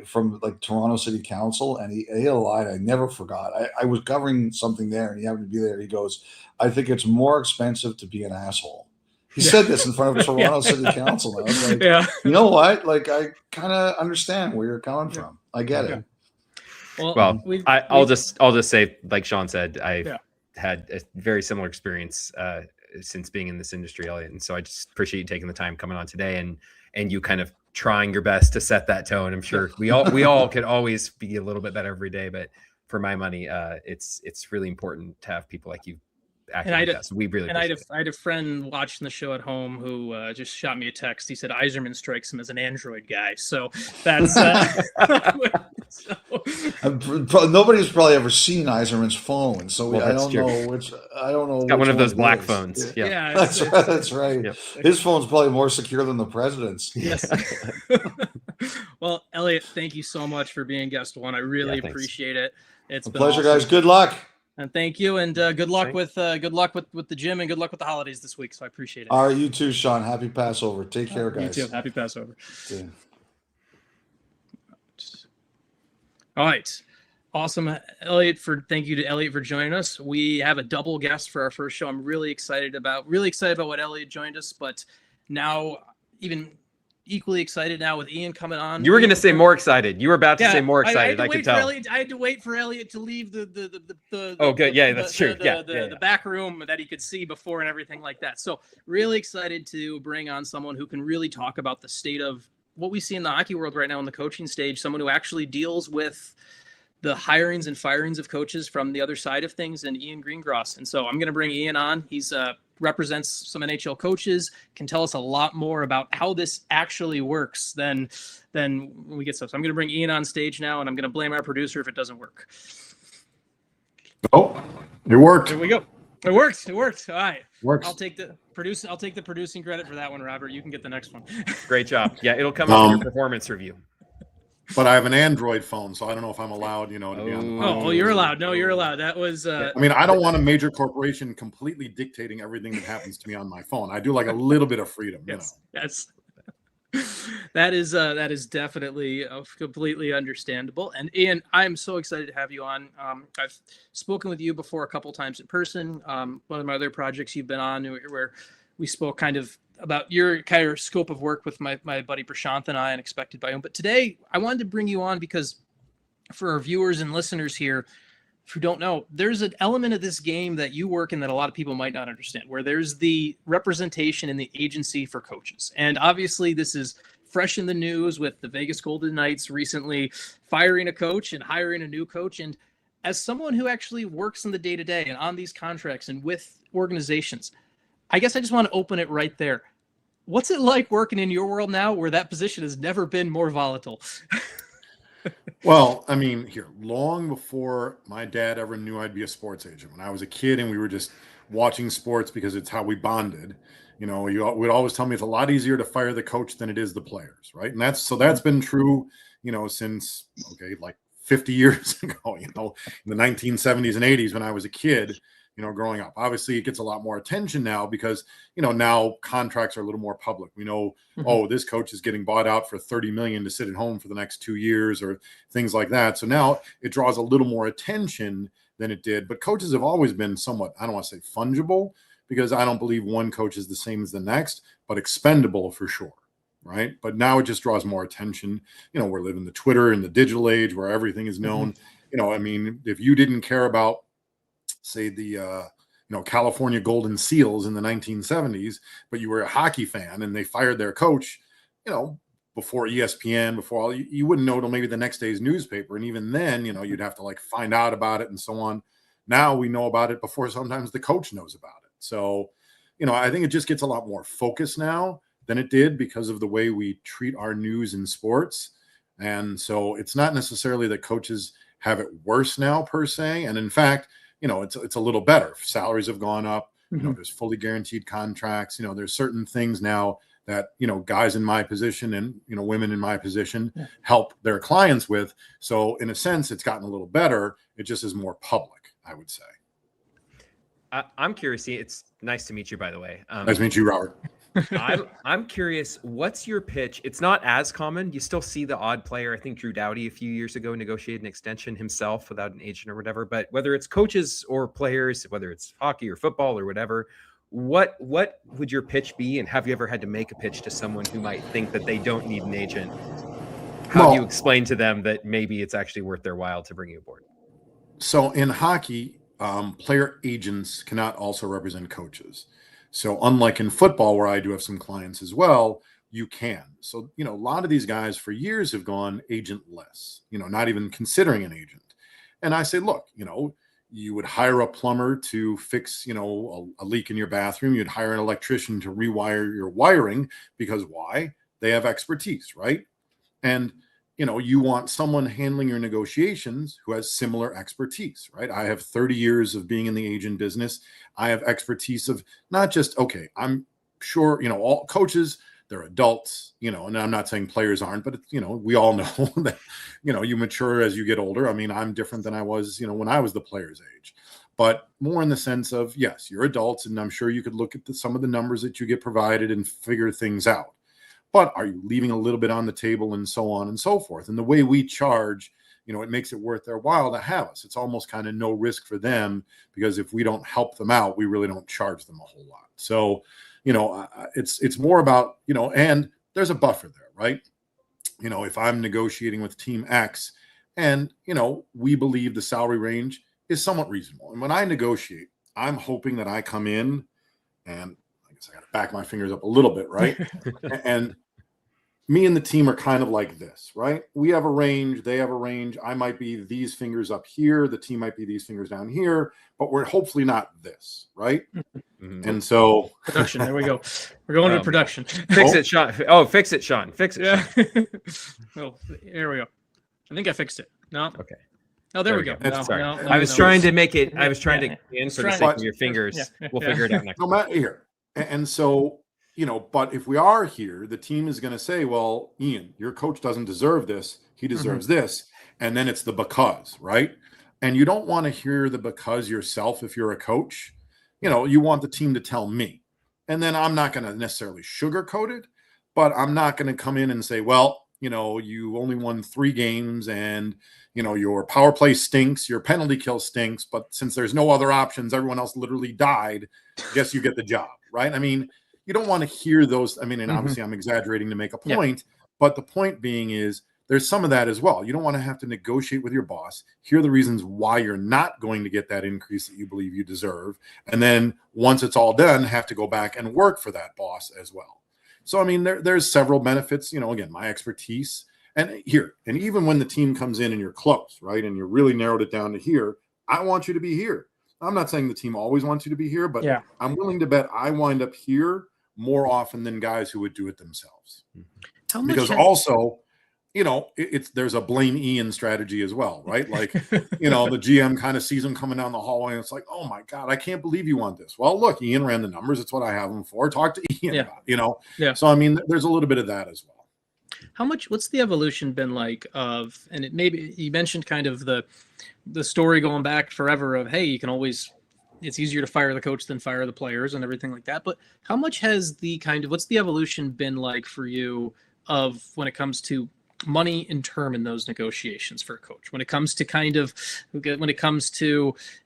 from Toronto City Council, and he had a line I never forgot. I was covering something there, and he happened to be there. He goes, I think it's more expensive to be an asshole. He said this in front of Toronto City Council. And I was like, you know what? I kind of understand where you're coming from. I get it. Well, I'll just say, like Sean said, I've had a very similar experience since being in this industry, Elliotte, and so I just appreciate you taking the time coming on today and you kind of trying your best to set that tone. I'm sure we all could always be a little bit better every day, but for my money, it's really important to have people like you. And I had a friend watching the show at home who just shot me a text. He said Yzerman strikes him as an Android guy. So that's nobody's probably ever seen Yzerman's phone. So I don't know. It's got one of those black phones. Yeah, that's right. Yep. His phone's probably more secure than the president's. Yes. Well, Elliotte, thank you so much for being guest one. I really appreciate it. It's a pleasure, guys. Good luck. And thank you, and good luck with the gym, and good luck with the holidays this week. So I appreciate it. All right, you too, Sean. Happy Passover. Take care, guys. You too. Happy Passover. Yeah. All right, awesome, Elliotte. Thank you to Elliotte for joining us. We have a double guest for our first show. I'm really excited about what Elliotte joined us, but now even equally excited now with Ian coming on. You were going to say more excited. You were about to say more excited. I could tell. I had to wait for Elliotte to leave the good. Yeah, that's true. The back room that he could see before and everything like that. So really excited to bring on someone who can really talk about the state of what we see in the hockey world right now in the coaching stage. Someone who actually deals with the hirings and firings of coaches from the other side of things, and Ian Greengross. And so I'm going to bring Ian on. He's represents some NHL coaches, can tell us a lot more about how this actually works than when we get stuff. So I'm going to bring Ian on stage now, and I'm going to blame our producer if it doesn't work. Oh, it worked. There we go. It worked. All right. Works. I'll take the producing credit for that one, Robert. You can get the next one. Great job. Yeah, it'll come up in your performance review. But I have an Android phone, so I don't know if I'm allowed, to be on the phone. Oh, you're allowed. No, you're allowed. That was. I mean, I don't want a major corporation completely dictating everything that happens to me on my phone. I do like a little bit of freedom. Yes. That is definitely completely understandable. And Ian, I'm so excited to have you on. I've spoken with you before a couple times in person. One of my other projects you've been on, where we spoke kind of about your kind of scope of work with my buddy Prashant and I, and Expected by Him. But today I wanted to bring you on because for our viewers and listeners here who don't know, there's an element of this game that you work in that a lot of people might not understand, where there's the representation in the agency for coaches. And obviously this is fresh in the news with the Vegas Golden Knights recently firing a coach and hiring a new coach. And as someone who actually works in the day-to-day and on these contracts and with organizations, I guess I just want to open it right there. What's it like working in your world now where that position has never been more volatile? Well, I mean, long before my dad ever knew I'd be a sports agent, when I was a kid and we were just watching sports because it's how we bonded, you would always tell me it's a lot easier to fire the coach than it is the players, right? And that's been true, since, like 50 years ago, in the 1970s and 80s when I was a kid, growing up. Obviously, it gets a lot more attention now because, now contracts are a little more public. We know, this coach is getting bought out for $30 million to sit at home for the next 2 years or things like that. So now it draws a little more attention than it did. But coaches have always been somewhat, I don't want to say fungible, because I don't believe one coach is the same as the next, but expendable for sure. Right. But now it just draws more attention. We're living the Twitter and the digital age where everything is known. If you didn't care about, say, the California Golden Seals in the 1970s, but you were a hockey fan and they fired their coach, before ESPN, before all, you wouldn't know till maybe the next day's newspaper. And even then, you'd have to find out about it and so on. Now we know about it before sometimes the coach knows about it. So, I think it just gets a lot more focus now than it did because of the way we treat our news in sports. And so it's not necessarily that coaches have it worse now per se. And in fact, it's a little better. Salaries have gone up. There's fully guaranteed contracts. There's certain things now that, guys in my position and, women in my position help their clients with. So in a sense, it's gotten a little better. It just is more public, I would say. I'm curious. It's nice to meet you, by the way. Nice to meet you, Robert. I'm curious, what's your pitch? It's not as common. You still see the odd player. I think Drew Doughty a few years ago negotiated an extension himself without an agent or whatever. But whether it's coaches or players, whether it's hockey or football or whatever, what would your pitch be? And have you ever had to make a pitch to someone who might think that they don't need an agent? how do you explain to them that maybe it's actually worth their while to bring you aboard? So in hockey, player agents cannot also represent coaches. So unlike in football, where I do have some clients as well, you can. So, a lot of these guys for years have gone agentless, not even considering an agent. And I say, look, you would hire a plumber to fix, a leak in your bathroom. You'd hire an electrician to rewire your wiring because why? They have expertise, right? And, you want someone handling your negotiations who has similar expertise, right? I have 30 years of being in the agent business. I have expertise of not just, okay, I'm sure, all coaches, they're adults, and I'm not saying players aren't, but, we all know that, you mature as you get older. I mean, I'm different than I was, when I was the player's age, but more in the sense of, yes, you're adults. And I'm sure you could look at some of the numbers that you get provided and figure things out. But are you leaving a little bit on the table and so on and so forth? And the way we charge, it makes it worth their while to have us. It's almost kind of no risk for them because if we don't help them out, we really don't charge them a whole lot. So, it's more about, and there's a buffer there, right? If I'm negotiating with team X and, we believe the salary range is somewhat reasonable. And when I negotiate, I'm hoping that I come in and I guess I got to back my fingers up a little bit, right? And me and the team are kind of like this, right? We have a range. They have a range. I might be these fingers up here. The team might be these fingers down here, but we're hopefully not this, right? Mm-hmm. And so production, there we go. We're going to production. Fix it, Sean. Oh, fix it, Sean. Fix it. Yeah. Oh, here we go. I think I fixed it. No. Okay. Oh, there we go. No, sorry. no, I was trying to make it. I was trying to in for the sake of your fingers. Yeah. We'll figure it out next. No matter here. And so, but if we are here, the team is going to say, well, Ian, your coach doesn't deserve this. He deserves this. And then it's the because, right? And you don't want to hear the because yourself if you're a coach. You want the team to tell me. And then I'm not going to necessarily sugarcoat it, but I'm not going to come in and say, well, you only won 3 games and, your power play stinks, your penalty kill stinks, but since there's no other options, everyone else literally died. Guess you get the job, right? I mean, you don't want to hear those. I mean, and obviously I'm exaggerating to make a point, but the point being is there's some of that as well. You don't want to have to negotiate with your boss, hear the reasons why you're not going to get that increase that you believe you deserve. And then once it's all done, have to go back and work for that boss as well. So, I mean, there's several benefits, again, my expertise and even when the team comes in and you're close, right? And you really narrowed it down to here, I want you to be here. I'm not saying the team always wants you to be here, but I'm willing to bet I wind up here more often than guys who would do it themselves. Because also, there's a blame Ian strategy as well, right? Like, the GM kind of sees him coming down the hallway and it's like, oh my God, I can't believe you want this. Well, look, Ian ran the numbers. It's what I have him for. Talk to Ian about it, Yeah. So, I mean, there's a little bit of that as well. What's the evolution been like of, and it maybe you mentioned kind of the story going back forever of, hey, you can always, it's easier to fire the coach than fire the players and everything like that. But how much has what's the evolution been like for you of when it comes to money and term in those negotiations for a coach? When it comes to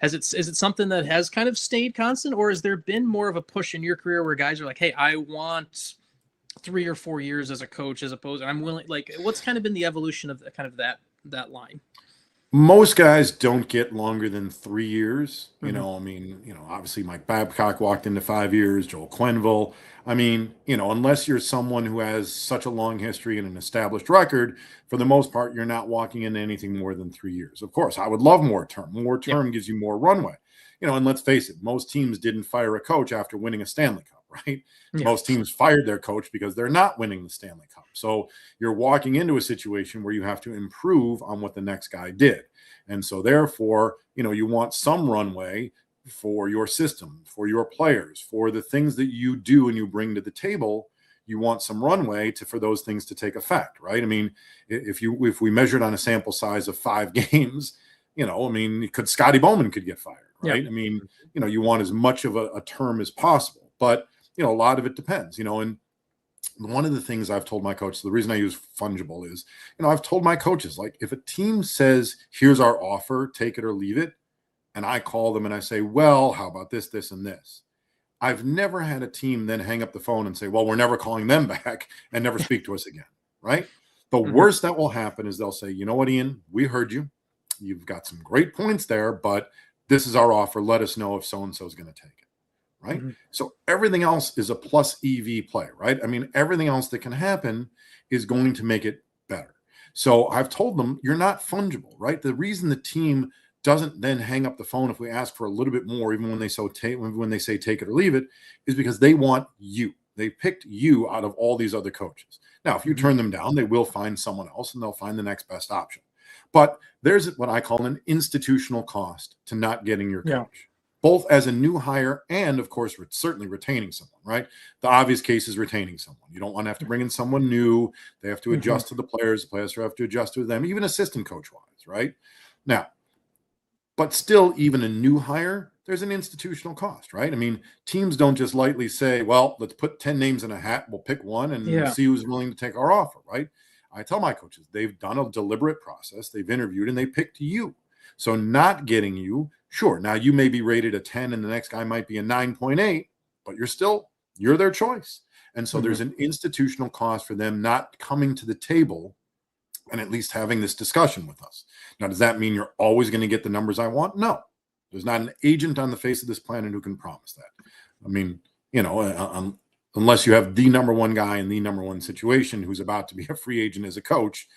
is it something that has kind of stayed constant, or has there been more of a push in your career where guys are like, hey, I want 3 or 4 years as a coach as opposed, and I'm willing, like, what's kind of been the evolution of that line? Most guys don't get longer than 3 years. Obviously Mike Babcock walked into 5 years, Joel Quenneville. I mean, unless you're someone who has such a long history and an established record, for the most part, you're not walking into anything more than 3 years. Of course, I would love more term. More term gives you more runway. And let's face it, most teams didn't fire a coach after winning a Stanley Cup, right? Yeah. Most teams fired their coach because they're not winning the Stanley Cup. So you're walking into a situation where you have to improve on what the next guy did. And so therefore, you want some runway for your system, for your players, for the things that you do and you bring to the table. You want some runway for those things to take effect, right? I mean, if we measured on a sample size of 5 games, Scotty Bowman could get fired, right? Yeah. I mean, you want as much of a term as possible, but a lot of it depends, and one of the things I've told my coaches, the reason I use fungible is, I've told my coaches, like, if a team says, here's our offer, take it or leave it, and I call them and I say, well, how about this, this, and this? I've never had a team then hang up the phone and say, well, we're never calling them back and never speak to us again, right? The worst that will happen is they'll say, you know what, Ian, we heard you. You've got some great points there, but this is our offer. Let us know if so-and-so is going to take it. Right? So everything else is a plus EV play, right? I mean, everything else that can happen is going to make it better. So I've told them, you're not fungible, right? The reason the team doesn't then hang up the phone if we ask for a little bit more, even when they say take it or leave it, is because they want you. They picked you out of all these other coaches. Now, if you turn them down, they will find someone else and they'll find the next best option. But there's what I call an institutional cost to not getting your coach, both as a new hire and, of course, certainly retaining someone, right? The obvious case is retaining someone. You don't want to have to bring in someone new. They have to adjust to the players. The players have to adjust to them, even assistant coach-wise, right? Now, but still, even a new hire, there's an institutional cost, right? I mean, teams don't just lightly say, well, let's put 10 names in a hat. We'll pick one and see who's willing to take our offer, right? I tell my coaches, they've done a deliberate process. They've interviewed and they picked you. So not getting you, sure, now you may be rated a 10 and the next guy might be a 9.8, but you're their choice. And so there's an institutional cost for them not coming to the table and at least having this discussion with us. Now, does that mean you're always going to get the numbers I want? No. There's not an agent on the face of this planet who can promise that. I mean, unless you have the number one guy in the number one situation who's about to be a free agent as a coach,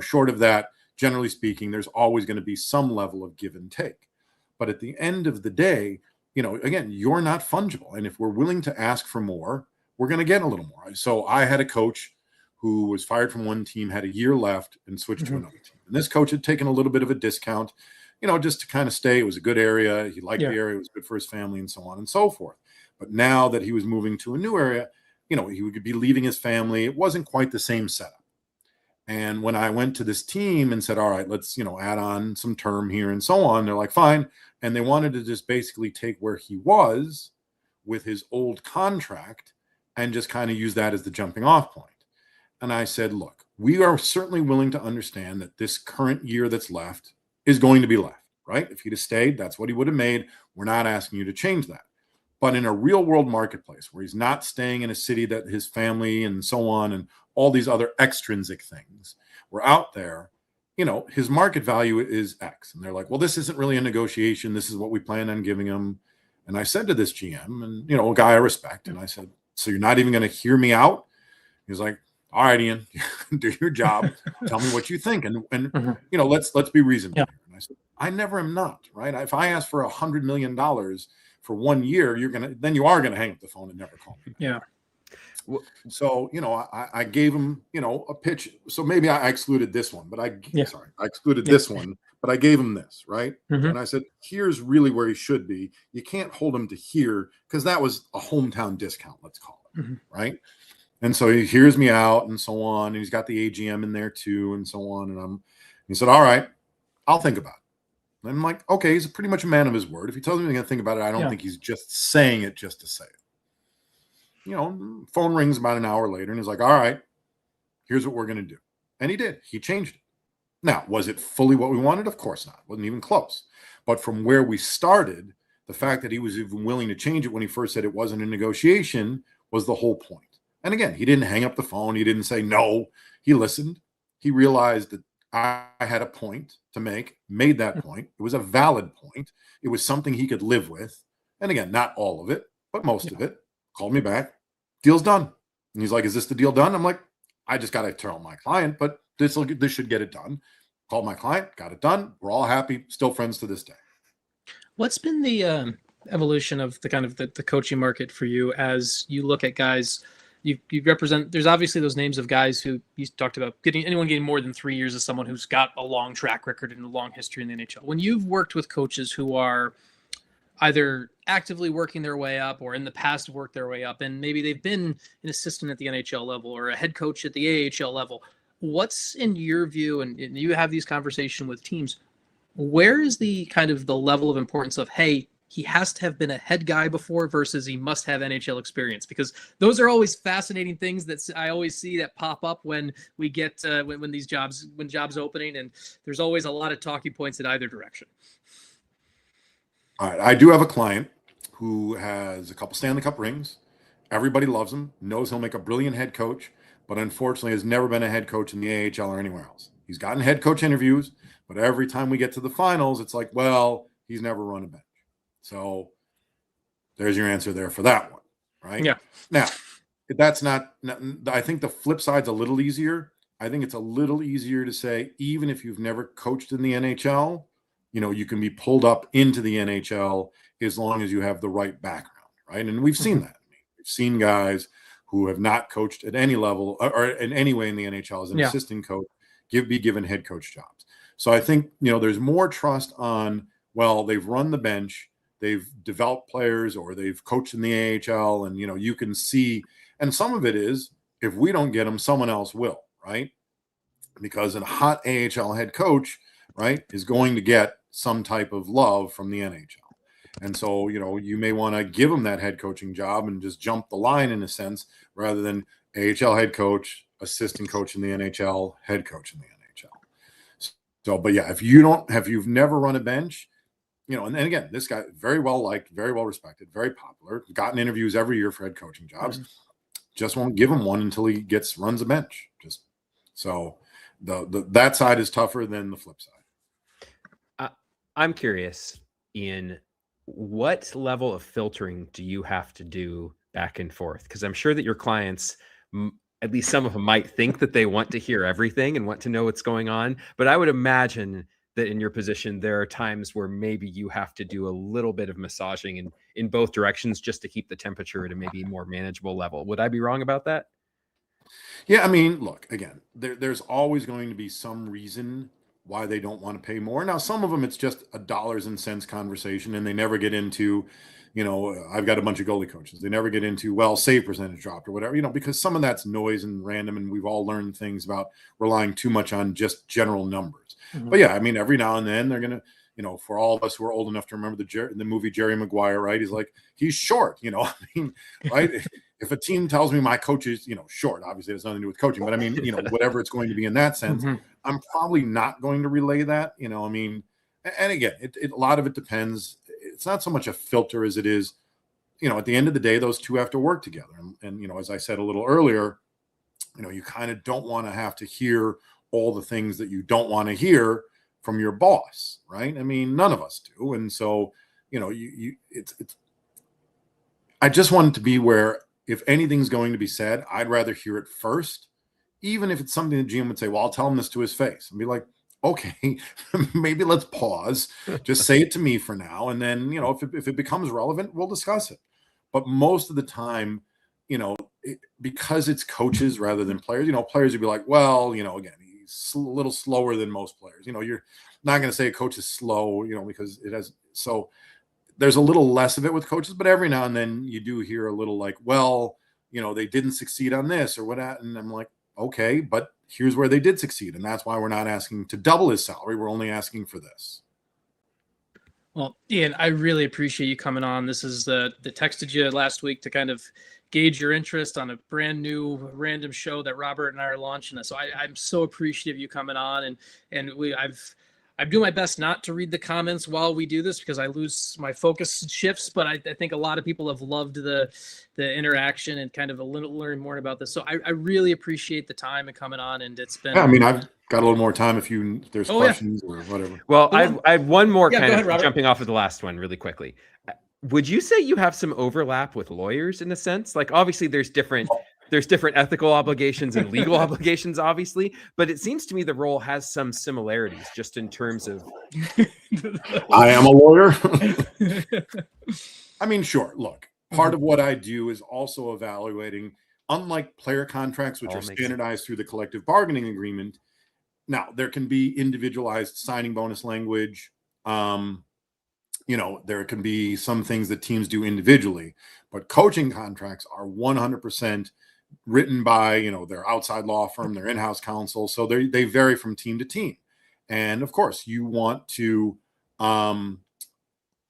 short of that, generally speaking, there's always going to be some level of give and take. But at the end of the day, again, you're not fungible. And if we're willing to ask for more, we're going to get a little more. So I had a coach who was fired from one team, had a year left, and switched to another team. And this coach had taken a little bit of a discount, just to kind of stay. It was a good area. He liked the area. It was good for his family and so on and so forth. But now that he was moving to a new area, he would be leaving his family. It wasn't quite the same setup. And when I went to this team and said, all right, let's, add on some term here and so on, they're like, fine. And they wanted to just basically take where he was with his old contract and just kind of use that as the jumping off point. And I said, look, we are certainly willing to understand that this current year that's left is going to be left, right? If he'd have stayed, that's what he would have made. We're not asking you to change that. But in a real world marketplace where he's not staying in a city that his family and so on and all these other extrinsic things were out there, his market value is X. And they're like, well, this isn't really a negotiation. This is what we plan on giving him. And I said to this GM and, a guy I respect, and I said, so you're not even going to hear me out? He's like, all right, Ian, do your job. Tell me what you think. And let's be reasonable. Yeah. And I said, I never am not, right? If I ask for $100 million for 1 year, you are going to hang up the phone and never call me. Yeah. So, I gave him, a pitch. So maybe I excluded this one, but I excluded this one, but I gave him this, right? And I said, here's really where he should be. You can't hold him to here because that was a hometown discount, let's call it, right? And so he hears me out and so on. And he's got the AGM in there too and so on. And he said, all right, I'll think about it. And I'm like, okay, he's pretty much a man of his word. If he tells me he's going to think about it, I don't think he's just saying it just to say it. Phone rings about an hour later and he's like, all right, here's what we're going to do. And he did. He changed it. Now, was it fully what we wanted? Of course not. It wasn't even close. But from where we started, the fact that he was even willing to change it when he first said it wasn't a negotiation was the whole point. And again, he didn't hang up the phone. He didn't say no. He listened. He realized that I had a point to make, made that point. It was a valid point. It was something he could live with. And again, not all of it, but most of it. Called me back. Deal's done. And he's like, is this the deal done? I'm like, I just got to tell my client, but this should get it done. Called my client, got it done. We're all happy, still friends to this day. What's been the evolution of the kind of the coaching market for you as you look at guys? You represent, there's obviously those names of guys who you talked about anyone getting more than 3 years as someone who's got a long track record and a long history in the NHL. When you've worked with coaches who are either actively working their way up or in the past worked their way up, and maybe they've been an assistant at the NHL level or a head coach at the AHL level, what's in your view, and you have these conversations with teams, where is the kind of the level of importance of, hey, he has to have been a head guy before versus he must have NHL experience? Because those are always fascinating things that I always see that pop up when we get when jobs opening, and there's always a lot of talking points in either direction. All right, I do have a client who has a couple Stanley Cup rings. Everybody loves him, knows he'll make a brilliant head coach, but unfortunately has never been a head coach in the AHL or anywhere else. He's gotten head coach interviews, but every time we get to the finals, it's like, well, he's never run a bench. So there's your answer there for that one, right? Yeah. Now, that's not, I think the flip side's a little easier. I think it's a little easier to say, even if you've never coached in the NHL, you can be pulled up into the NHL as long as you have the right background, right? And we've seen that. We've seen guys who have not coached at any level or in any way in the NHL as an assistant coach be given head coach jobs. So I think, there's more trust on, well, they've run the bench, they've developed players, or they've coached in the AHL, and, you can see, and some of it is, if we don't get them, someone else will, right? Because a hot AHL head coach, right, is going to get some type of love from the NHL. And so, you may want to give them that head coaching job and just jump the line in a sense, rather than AHL head coach, assistant coach in the NHL, head coach in the NHL. So, but yeah, if you've never run a bench, and again, this guy, very well liked, very well respected, very popular, gotten interviews every year for head coaching jobs, just won't give him one until he runs a bench. Just so that side is tougher than the flip side. I'm curious, Ian, what level of filtering do you have to do back and forth? Because I'm sure that your clients, at least some of them, might think that they want to hear everything and want to know what's going on. But I would imagine that in your position, there are times where maybe you have to do a little bit of massaging in both directions just to keep the temperature at a maybe more manageable level. Would I be wrong about that? Yeah, I mean, look, again, there's always going to be some reason why they don't want to pay more. Now, some of them, it's just a dollars and cents conversation, and they never get into, I've got a bunch of goalie coaches. They never get into, well, save percentage dropped or whatever, because some of that's noise and random, and we've all learned things about relying too much on just general numbers. But yeah, I mean, every now and then they're going to, for all of us who are old enough to remember the movie Jerry Maguire, right? He's like, he's short, I mean, right? If a team tells me my coach is, short, obviously it has nothing to do with coaching, but I mean, whatever it's going to be in that sense, I'm probably not going to relay that, I mean, and again, a lot of it depends. It's not so much a filter as it is, at the end of the day, those two have to work together. And as I said a little earlier, you kind of don't want to have to hear all the things that you don't want to hear from your boss, right? I mean, none of us do. And so, I just want it to be where if anything's going to be said, I'd rather hear it first, even if it's something the GM would say, well, I'll tell him this to his face, and be like, okay, maybe let's pause, just say it to me for now. And then, if it becomes relevant, we'll discuss it. But most of the time, because it's coaches rather than players, players would be like, well, again, he's a little slower than most players. You're not going to say a coach is slow, because it has, so there's a little less of it with coaches, but every now and then you do hear a little like, well, they didn't succeed on this or what. And I'm like, okay, but here's where they did succeed. And that's why we're not asking to double his salary. We're only asking for this. Well, Ian, I really appreciate you coming on. This is the texted you last week to kind of gauge your interest on a brand new random show that Robert and I are launching. So I'm so appreciative of you coming on. And I'm doing my best not to read the comments while we do this because I lose my focus shifts, but I think a lot of people have loved the interaction and kind of learn more about this. So I really appreciate the time and coming on, and it's been. Yeah, I mean, I've got a little more time if there's questions or whatever. Well, I have one more Yeah, kind go of ahead, jumping off of the last one really quickly. Would you say you have some overlap with lawyers in a sense? Like, obviously there's different ethical obligations and legal obligations, obviously, but it seems to me the role has some similarities just in terms of. I am a lawyer. I mean, sure. Look, part of what I do is also evaluating, unlike player contracts, which are standardized through the collective bargaining agreement. Now, there can be individualized signing bonus language. There can be some things that teams do individually, but coaching contracts are 100% written by, their outside law firm, their in-house counsel. So they vary from team to team. And of course you want to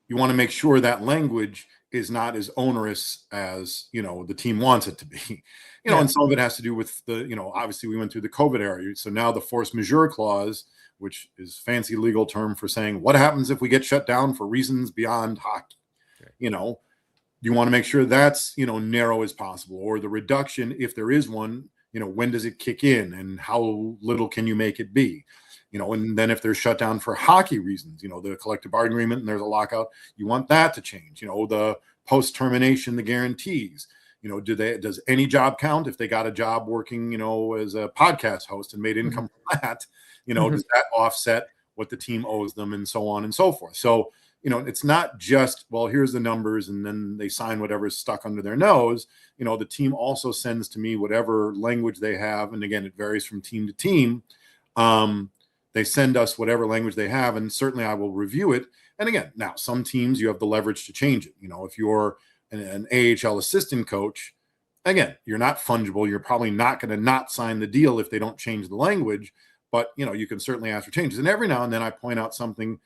make sure that language is not as onerous as, the team wants it to be, and some of it has to do with obviously we went through the COVID era. So now the force majeure clause, which is fancy legal term for saying what happens if we get shut down for reasons beyond hockey, you want to make sure that's, narrow as possible, or the reduction, if there is one, when does it kick in and how little can you make it be? And then if they're shut down for hockey reasons, the collective bargaining agreement and there's a lockout, you want that to change. The post termination, the guarantees. Does any job count? If they got a job working, as a podcast host and made income from that, does that offset what the team owes them and so on and so forth? So, it's not just, well, here's the numbers and then they sign whatever's stuck under their nose. The team also sends to me whatever language they have. And again, it varies from team to team. They send us whatever language they have, and certainly I will review it. And again, now some teams you have the leverage to change it. If you're an AHL assistant coach, again, you're not fungible. You're probably not going to not sign the deal if they don't change the language, but you can certainly ask for changes. And every now and then I point out something,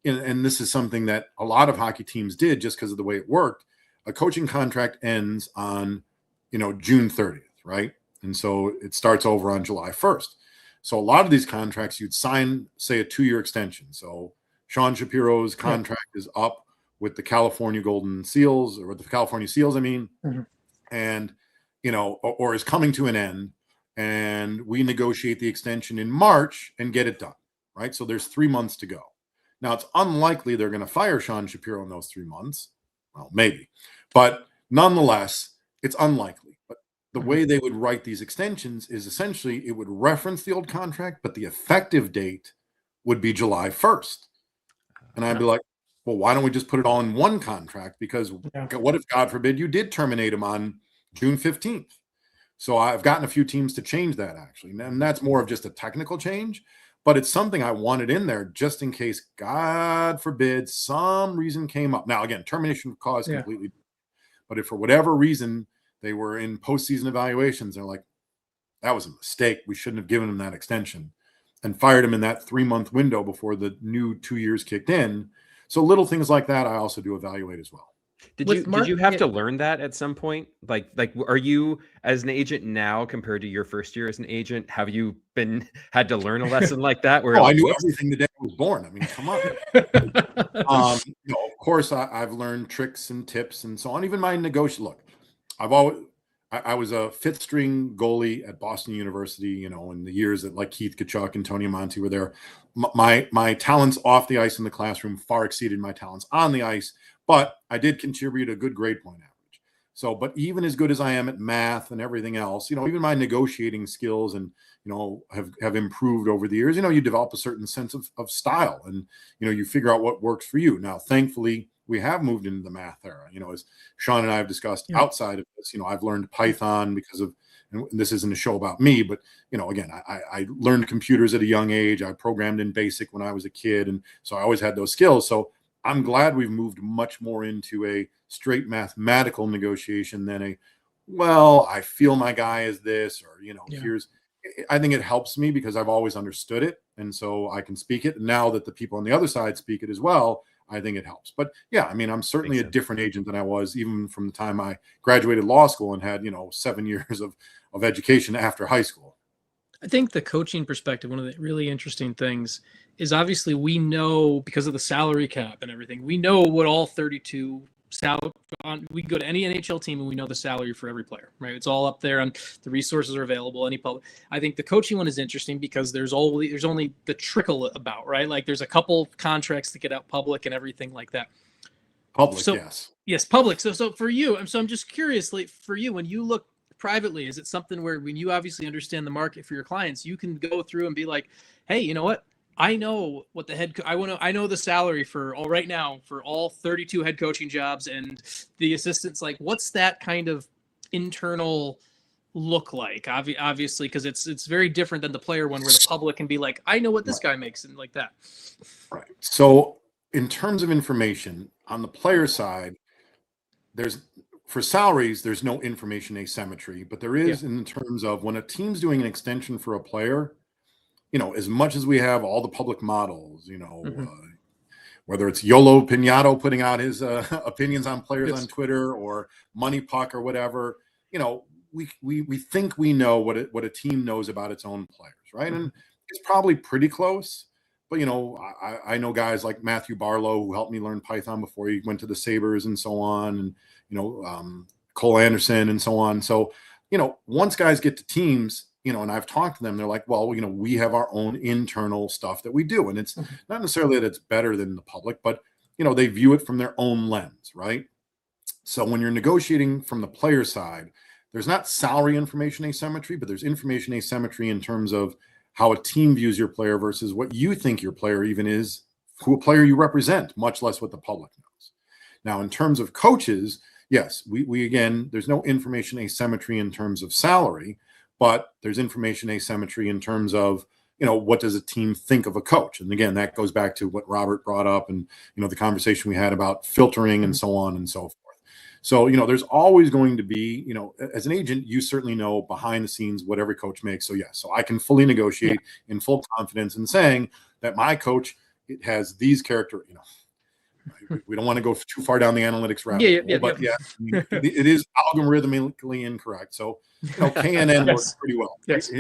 and this is something that a lot of hockey teams did just because of the way it worked. A coaching contract ends on, June 30th, right? And so it starts over on July 1st. So a lot of these contracts you'd sign, say, a 2-year extension. So Sean Shapiro's contract is up with the California Golden Seals, or with the California Seals, and, or is coming to an end, and we negotiate the extension in March and get it done, right? So there's 3 months to go. Now, it's unlikely they're going to fire Sean Shapiro in those 3 months. Well, maybe. But nonetheless, it's unlikely. But the way they would write these extensions is essentially it would reference the old contract, but the effective date would be July 1st. And I'd be like, well, why don't we just put it all in one contract? Because what if, God forbid, you did terminate him on June 15th? So I've gotten a few teams to change that, actually. And that's more of just a technical change, but it's something I wanted in there just in case, God forbid, some reason came up. Now, again, termination cause completely. But if for whatever reason they were in postseason evaluations, they're like, that was a mistake. We shouldn't have given him that extension, and fired him in that 3-month window before the new 2 years kicked in. So little things like that, I also do evaluate as well. Did you have to learn that at some point? Like, are you as an agent now compared to your first year as an agent? Have you had to learn a lesson like that? Where I knew everything the day I was born. I mean, come on. Of course, I've learned tricks and tips and so on. Even my Look, I was a 5th string goalie at Boston University, in the years that like Keith Kachuk and Tony Amonte were there. My talents off the ice in the classroom far exceeded my talents on the ice, but I did contribute a good grade point average. So, but even as good as I am at math and everything else, even my negotiating skills and, have improved over the years. You develop a certain sense of style, and, you figure out what works for you. Now, thankfully, we have moved into the math era, as Sean and I have discussed outside of this. I've learned Python because of, and this isn't a show about me, but, again, I learned computers at a young age. I programmed in BASIC when I was a kid. And so I always had those skills. So I'm glad we've moved much more into a straight mathematical negotiation than I feel my guy is this, or, I think it helps me because I've always understood it. And so I can speak it. And now that the people on the other side speak it as well, I think it helps. But I'm certainly a different agent than I was even from the time I graduated law school and had, 7 years of education after high school. I think the coaching perspective, one of the really interesting things is obviously we know, because of the salary cap and everything, we know what all 32 we go to any NHL team and we know the salary for every player, right? It's all up there, and the resources are available. I think the coaching one is interesting because there's only the trickle about, right? Like there's a couple contracts that get out public and everything like that. Public, yes. Yes, public. So for you, I'm just curious, like for you, when you look privately, is it something where when you obviously understand the market for your clients, you can go through and be like, hey, you know what? I know what I know the salary for right now for all 32 head coaching jobs and the assistants. Like, what's that kind of internal look like? Obviously, because it's very different than the player one where the public can be like, I know what this guy makes and like that. Right. So in terms of information on the player side, for salaries, there's no information asymmetry, but there is in terms of when a team's doing an extension for a player, as much as we have all the public models, whether it's Yolo Pinato putting out his opinions on players on Twitter or Money Puck or whatever, we think we know what a team knows about its own players, right? And it's probably pretty close. But, I know guys like Matthew Barlow, who helped me learn Python before he went to the Sabres and so on, and, Cole Anderson and so on. So, once guys get to teams, and I've talked to them, they're like, well, we have our own internal stuff that we do. And it's not necessarily that it's better than the public, but, they view it from their own lens, right? So when you're negotiating from the player side, there's not salary information asymmetry, but there's information asymmetry in terms of how a team views your player versus what you think your player even is, who a player you represent, much less what the public knows. Now, in terms of coaches, yes, we again, there's no information asymmetry in terms of salary, but there's information asymmetry in terms of, what does a team think of a coach? And again, that goes back to what Robert brought up and, the conversation we had about filtering and so on and so forth. So, there's always going to be, as an agent, you certainly know behind the scenes what every coach makes. So, yes, so I can fully negotiate in full confidence in saying that my coach, it has these character, we don't want to go too far down the analytics rabbit hole, but it is algorithmically incorrect. So, KNN works pretty well. Yes.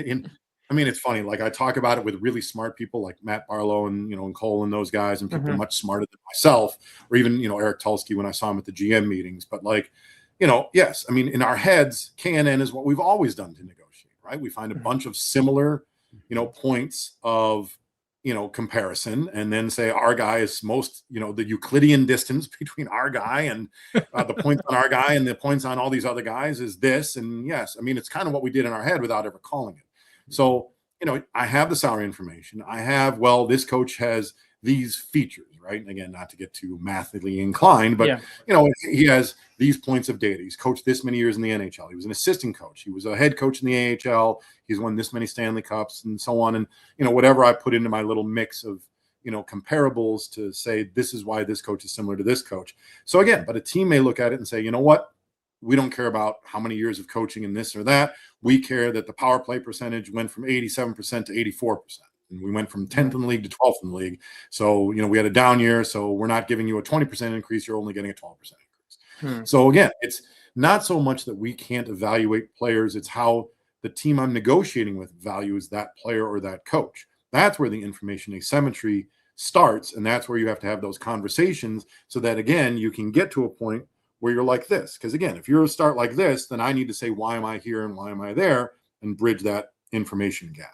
It's funny. Like I talk about it with really smart people like Matt Barlow and, and Cole and those guys, and people much smarter than myself, or even, Eric Tulsky when I saw him at the GM meetings. But like, yes, in our heads, KNN is what we've always done to negotiate, right? We find a bunch of similar, points of, comparison, and then say our guy is most, the Euclidean distance between our guy and the points on our guy and the points on all these other guys is this. And yes, it's kind of what we did in our head without ever calling it. So, I have the salary information. I have, this coach has these features, right? And again, not to get too mathically inclined, but, he has these points of data. He's coached this many years in the NHL. He was an assistant coach. He was a head coach in the AHL. He's won this many Stanley Cups and so on. And, whatever I put into my little mix of, comparables to say, this is why this coach is similar to this coach. So again, but a team may look at it and say, you know what? We don't care about how many years of coaching in this or that. We care that the power play percentage went from 87% to 84%. And we went from 10th in the league to 12th in the league. So, we had a down year. So we're not giving you a 20% increase. You're only getting a 12% increase. So again, it's not so much that we can't evaluate players. It's how the team I'm negotiating with values that player or that coach. That's where the information asymmetry starts. And that's where you have to have those conversations so that, again, you can get to a point where you're like this. Because again, if you're a start like this, then I need to say, why am I here and why am I there, and bridge that information gap.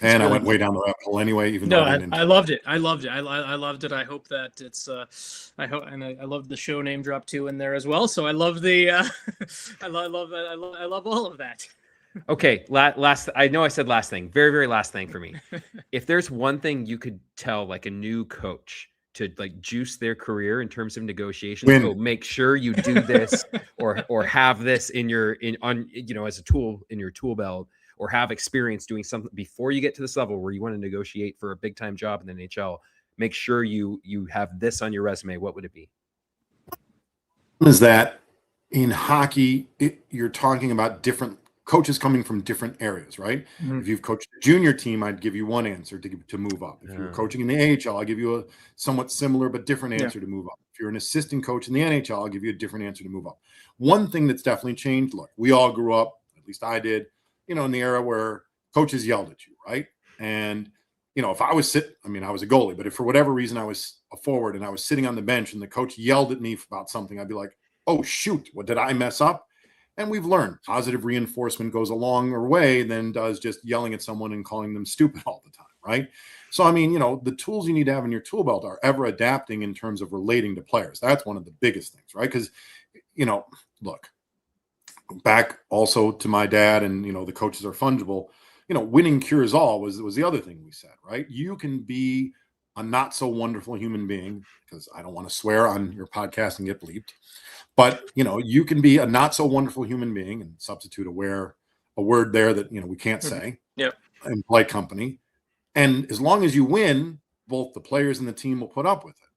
And I went way down the rabbit hole anyway. Even though I loved it. I loved it. I hope that it's. I hope, and I love the show name drop too in there as well. So I love the. I love all of that. Okay, last. I know I said last thing. Very, very last thing for me. If there's one thing you could tell like a new coach to like juice their career in terms of negotiations, so make sure you do this or have this as a tool in your tool belt, or have experience doing something before you get to this level where you want to negotiate for a big time job in the NHL. Make sure you have this on your resume. What would it be? Is that in hockey, you're talking about different coaches coming from different areas, right? If you've coached a junior team, I'd give you one answer to move up. If you're coaching in the AHL, I'll give you a somewhat similar but different answer to move up. If you're an assistant coach in the NHL, I'll give you a different answer to move up. One thing that's definitely changed, look, we all grew up, at least I did, in the era where coaches yelled at you, right? And, if I was I was a goalie, but if for whatever reason I was a forward and I was sitting on the bench and the coach yelled at me about something, I'd be like, oh, shoot, what did I mess up? And we've learned positive reinforcement goes a longer way than does just yelling at someone and calling them stupid all the time, right? So, the tools you need to have in your tool belt are ever adapting in terms of relating to players. That's one of the biggest things, right? Because, look, back also to my dad and, the coaches are fungible, winning cures all was the other thing we said, right? You can be a not so wonderful human being, because I don't want to swear on your podcast and get bleeped. But, you can be a not so wonderful human being and substitute a word there that, we can't say in polite company. And as long as you win, both the players and the team will put up with it.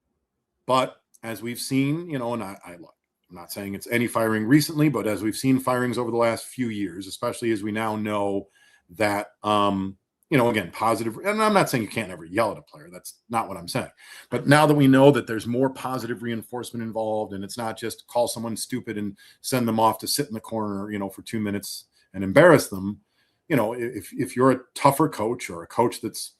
But as we've seen, and I'm not saying it's any firing recently, but as we've seen firings over the last few years, especially as we now know that, again, positive, and I'm not saying you can't ever yell at a player. That's not what I'm saying. But now that we know that there's more positive reinforcement involved, and it's not just call someone stupid and send them off to sit in the corner, for 2 minutes and embarrass them. If you're a tougher coach or a coach that's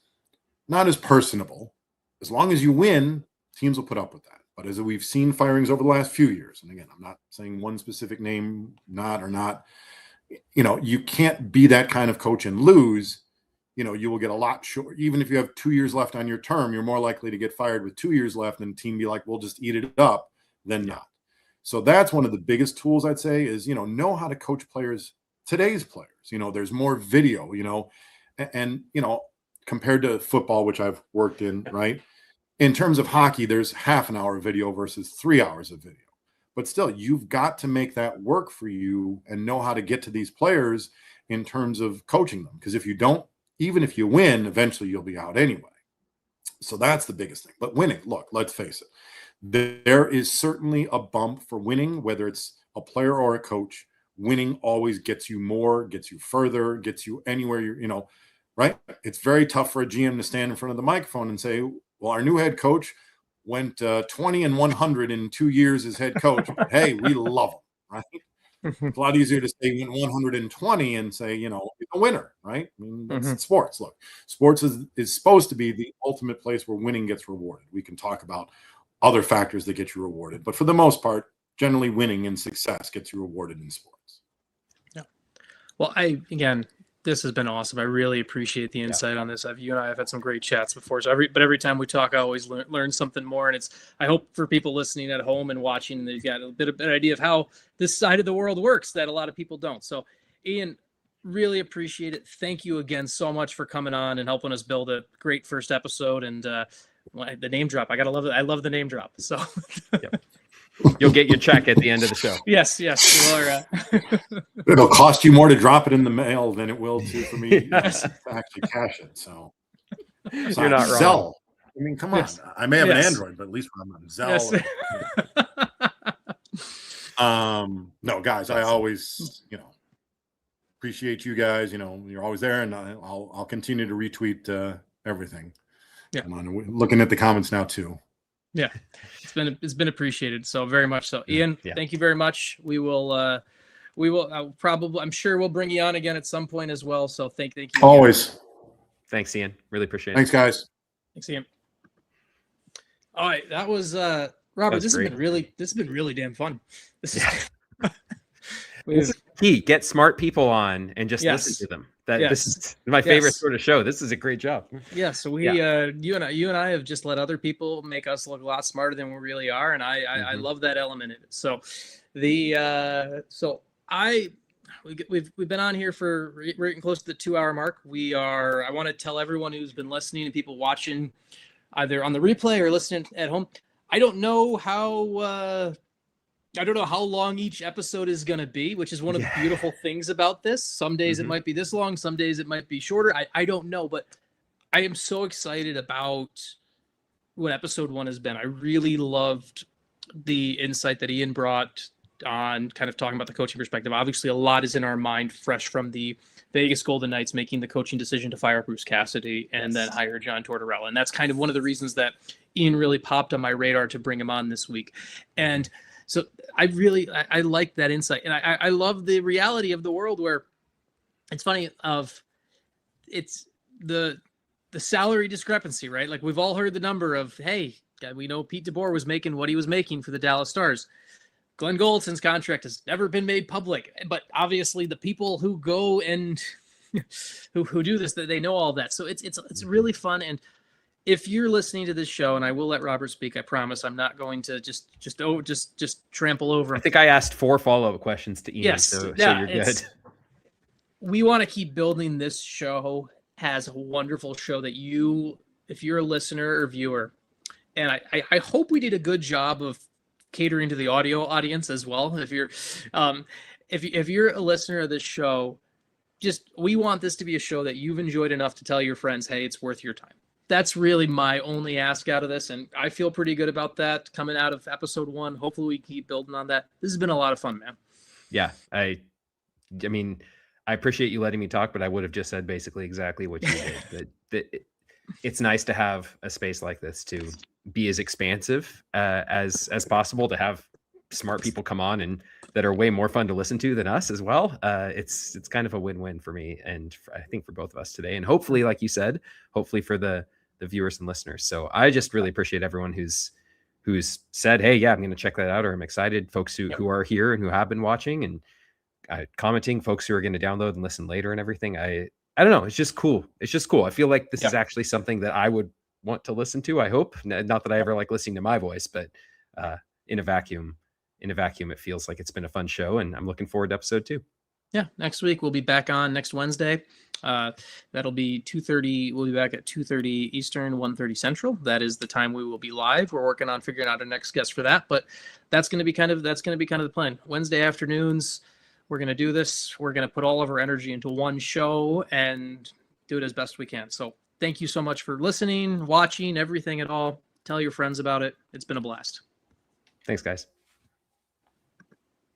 not as personable, as long as you win, teams will put up with that. But as we've seen firings over the last few years, and again, I'm not saying one specific name, not or not, you can't be that kind of coach and lose. You will get a lot short. Even if you have 2 years left on your term, you're more likely to get fired with 2 years left than the team be like, we'll just eat it up than not. So that's one of the biggest tools I'd say is, know how to coach players, today's players. There's more video, and compared to football, which I've worked in, right? In terms of hockey, there's half an hour of video versus 3 hours of video. But still, you've got to make that work for you and know how to get to these players in terms of coaching them. Because if you don't, even if you win, eventually you'll be out anyway. So that's the biggest thing. But winning, look, let's face it. There is certainly a bump for winning, whether it's a player or a coach. Winning always gets you more, gets you further, gets you anywhere you're, right? It's very tough for a GM to stand in front of the microphone and say, well, our new head coach went 20-100 in 2 years as head coach. But hey, we love him, right? It's a lot easier to say went 120 and say, he's a winner, right? I mean, that's sports. Look, sports is supposed to be the ultimate place where winning gets rewarded. We can talk about other factors that get you rewarded, but for the most part, generally winning and success gets you rewarded in sports. Yeah. Well, this has been awesome. I really appreciate the insight on this. You and I have had some great chats before. So every time we talk, I always learn something more. And I hope for people listening at home and watching, they've got a bit of an idea of how this side of the world works that a lot of people don't. So Ian, really appreciate it. Thank you again so much for coming on and helping us build a great first episode. And the name drop, I gotta love it. I love the name drop. So You'll get your check at the end of the show. Yes. It'll cost you more to drop it in the mail than it will for me to actually cash it. So you're not wrong. Zelle. I mean, come on. Yes. I may have an Android, but at least I'm on Zelle. Yes. No, guys, I always, appreciate you guys. You're always there, and I'll continue to retweet everything. Yeah. I'm looking at the comments now too. Yeah, it's been appreciated so very much. So Ian, thank you very much. I'm sure we'll bring you on again at some point as well. So thank you. Always. Again. Thanks, Ian. Really appreciate it. Thanks, guys. Thanks, Ian. All right, that was Robert. This has been really damn fun. This is key. Get smart people on and just listen to them. This is my favorite sort of show. This is a great job. Yeah. So you and I have just let other people make us look a lot smarter than we really are, and I love that element in it. So we've been on here for we're getting close to the 2-hour mark. I want to tell everyone who's been listening and people watching either on the replay or listening at home. I don't know how long each episode is going to be, which is one of the beautiful things about this. Some days it might be this long. Some days it might be shorter. I don't know, but I am so excited about what episode 1 has been. I really loved the insight that Ian brought on kind of talking about the coaching perspective. Obviously, a lot is in our mind fresh from the Vegas Golden Knights making the coaching decision to fire Bruce Cassidy and then hire John Tortorella. And that's kind of one of the reasons that Ian really popped on my radar to bring him on this week. And so I like that insight. And I love the reality of the world where it's funny it's the salary discrepancy, right? Like we've all heard the number of, hey, we know Pete DeBoer was making what he was making for the Dallas Stars. Glenn Goldson's contract has never been made public, but obviously the people who go and who do this, they know all that. So it's really fun. And if you're listening to this show, and I will let Robert speak, I promise I'm not going to just trample over him. I think I asked 4 follow-up questions to Ian, yes, so you're good. We want to keep building this show as a wonderful show that if you're a listener or viewer, and I hope we did a good job of catering to the audio audience as well. If you're if you're a listener of this show, we want this to be a show that you've enjoyed enough to tell your friends, hey, it's worth your time. That's really my only ask out of this, and I feel pretty good about that coming out of episode 1. Hopefully we keep building on that. This has been a lot of fun, man. Yeah, I mean, I appreciate you letting me talk, but I would have just said basically exactly what you did. That it's nice to have a space like this to be as expansive as possible, to have smart people come on and that are way more fun to listen to than us as well. It's kind of a win-win for me, and I think for both of us today, and hopefully, like you said, hopefully for the viewers and listeners. So I just really appreciate everyone who's who's said, hey, yeah, I'm going to check that out, or I'm excited. Folks who are here and who have been watching and commenting, folks who are going to download and listen later and everything. I don't know. It's just cool. I feel like this is actually something that I would want to listen to. I hope not that I ever like listening to my voice, but in a vacuum, it feels like it's been a fun show, and I'm looking forward to episode 2. Yeah, next week we'll be back on next Wednesday. That'll be 2:30. We'll be back at 2:30 Eastern, 1:30 Central. That is the time we will be live. We're working on figuring out our next guest for that, but that's going to be kind of the plan. Wednesday afternoons, we're going to do this. We're going to put all of our energy into one show and do it as best we can. So thank you so much for listening, watching, everything at all. Tell your friends about it. It's been a blast. Thanks, guys.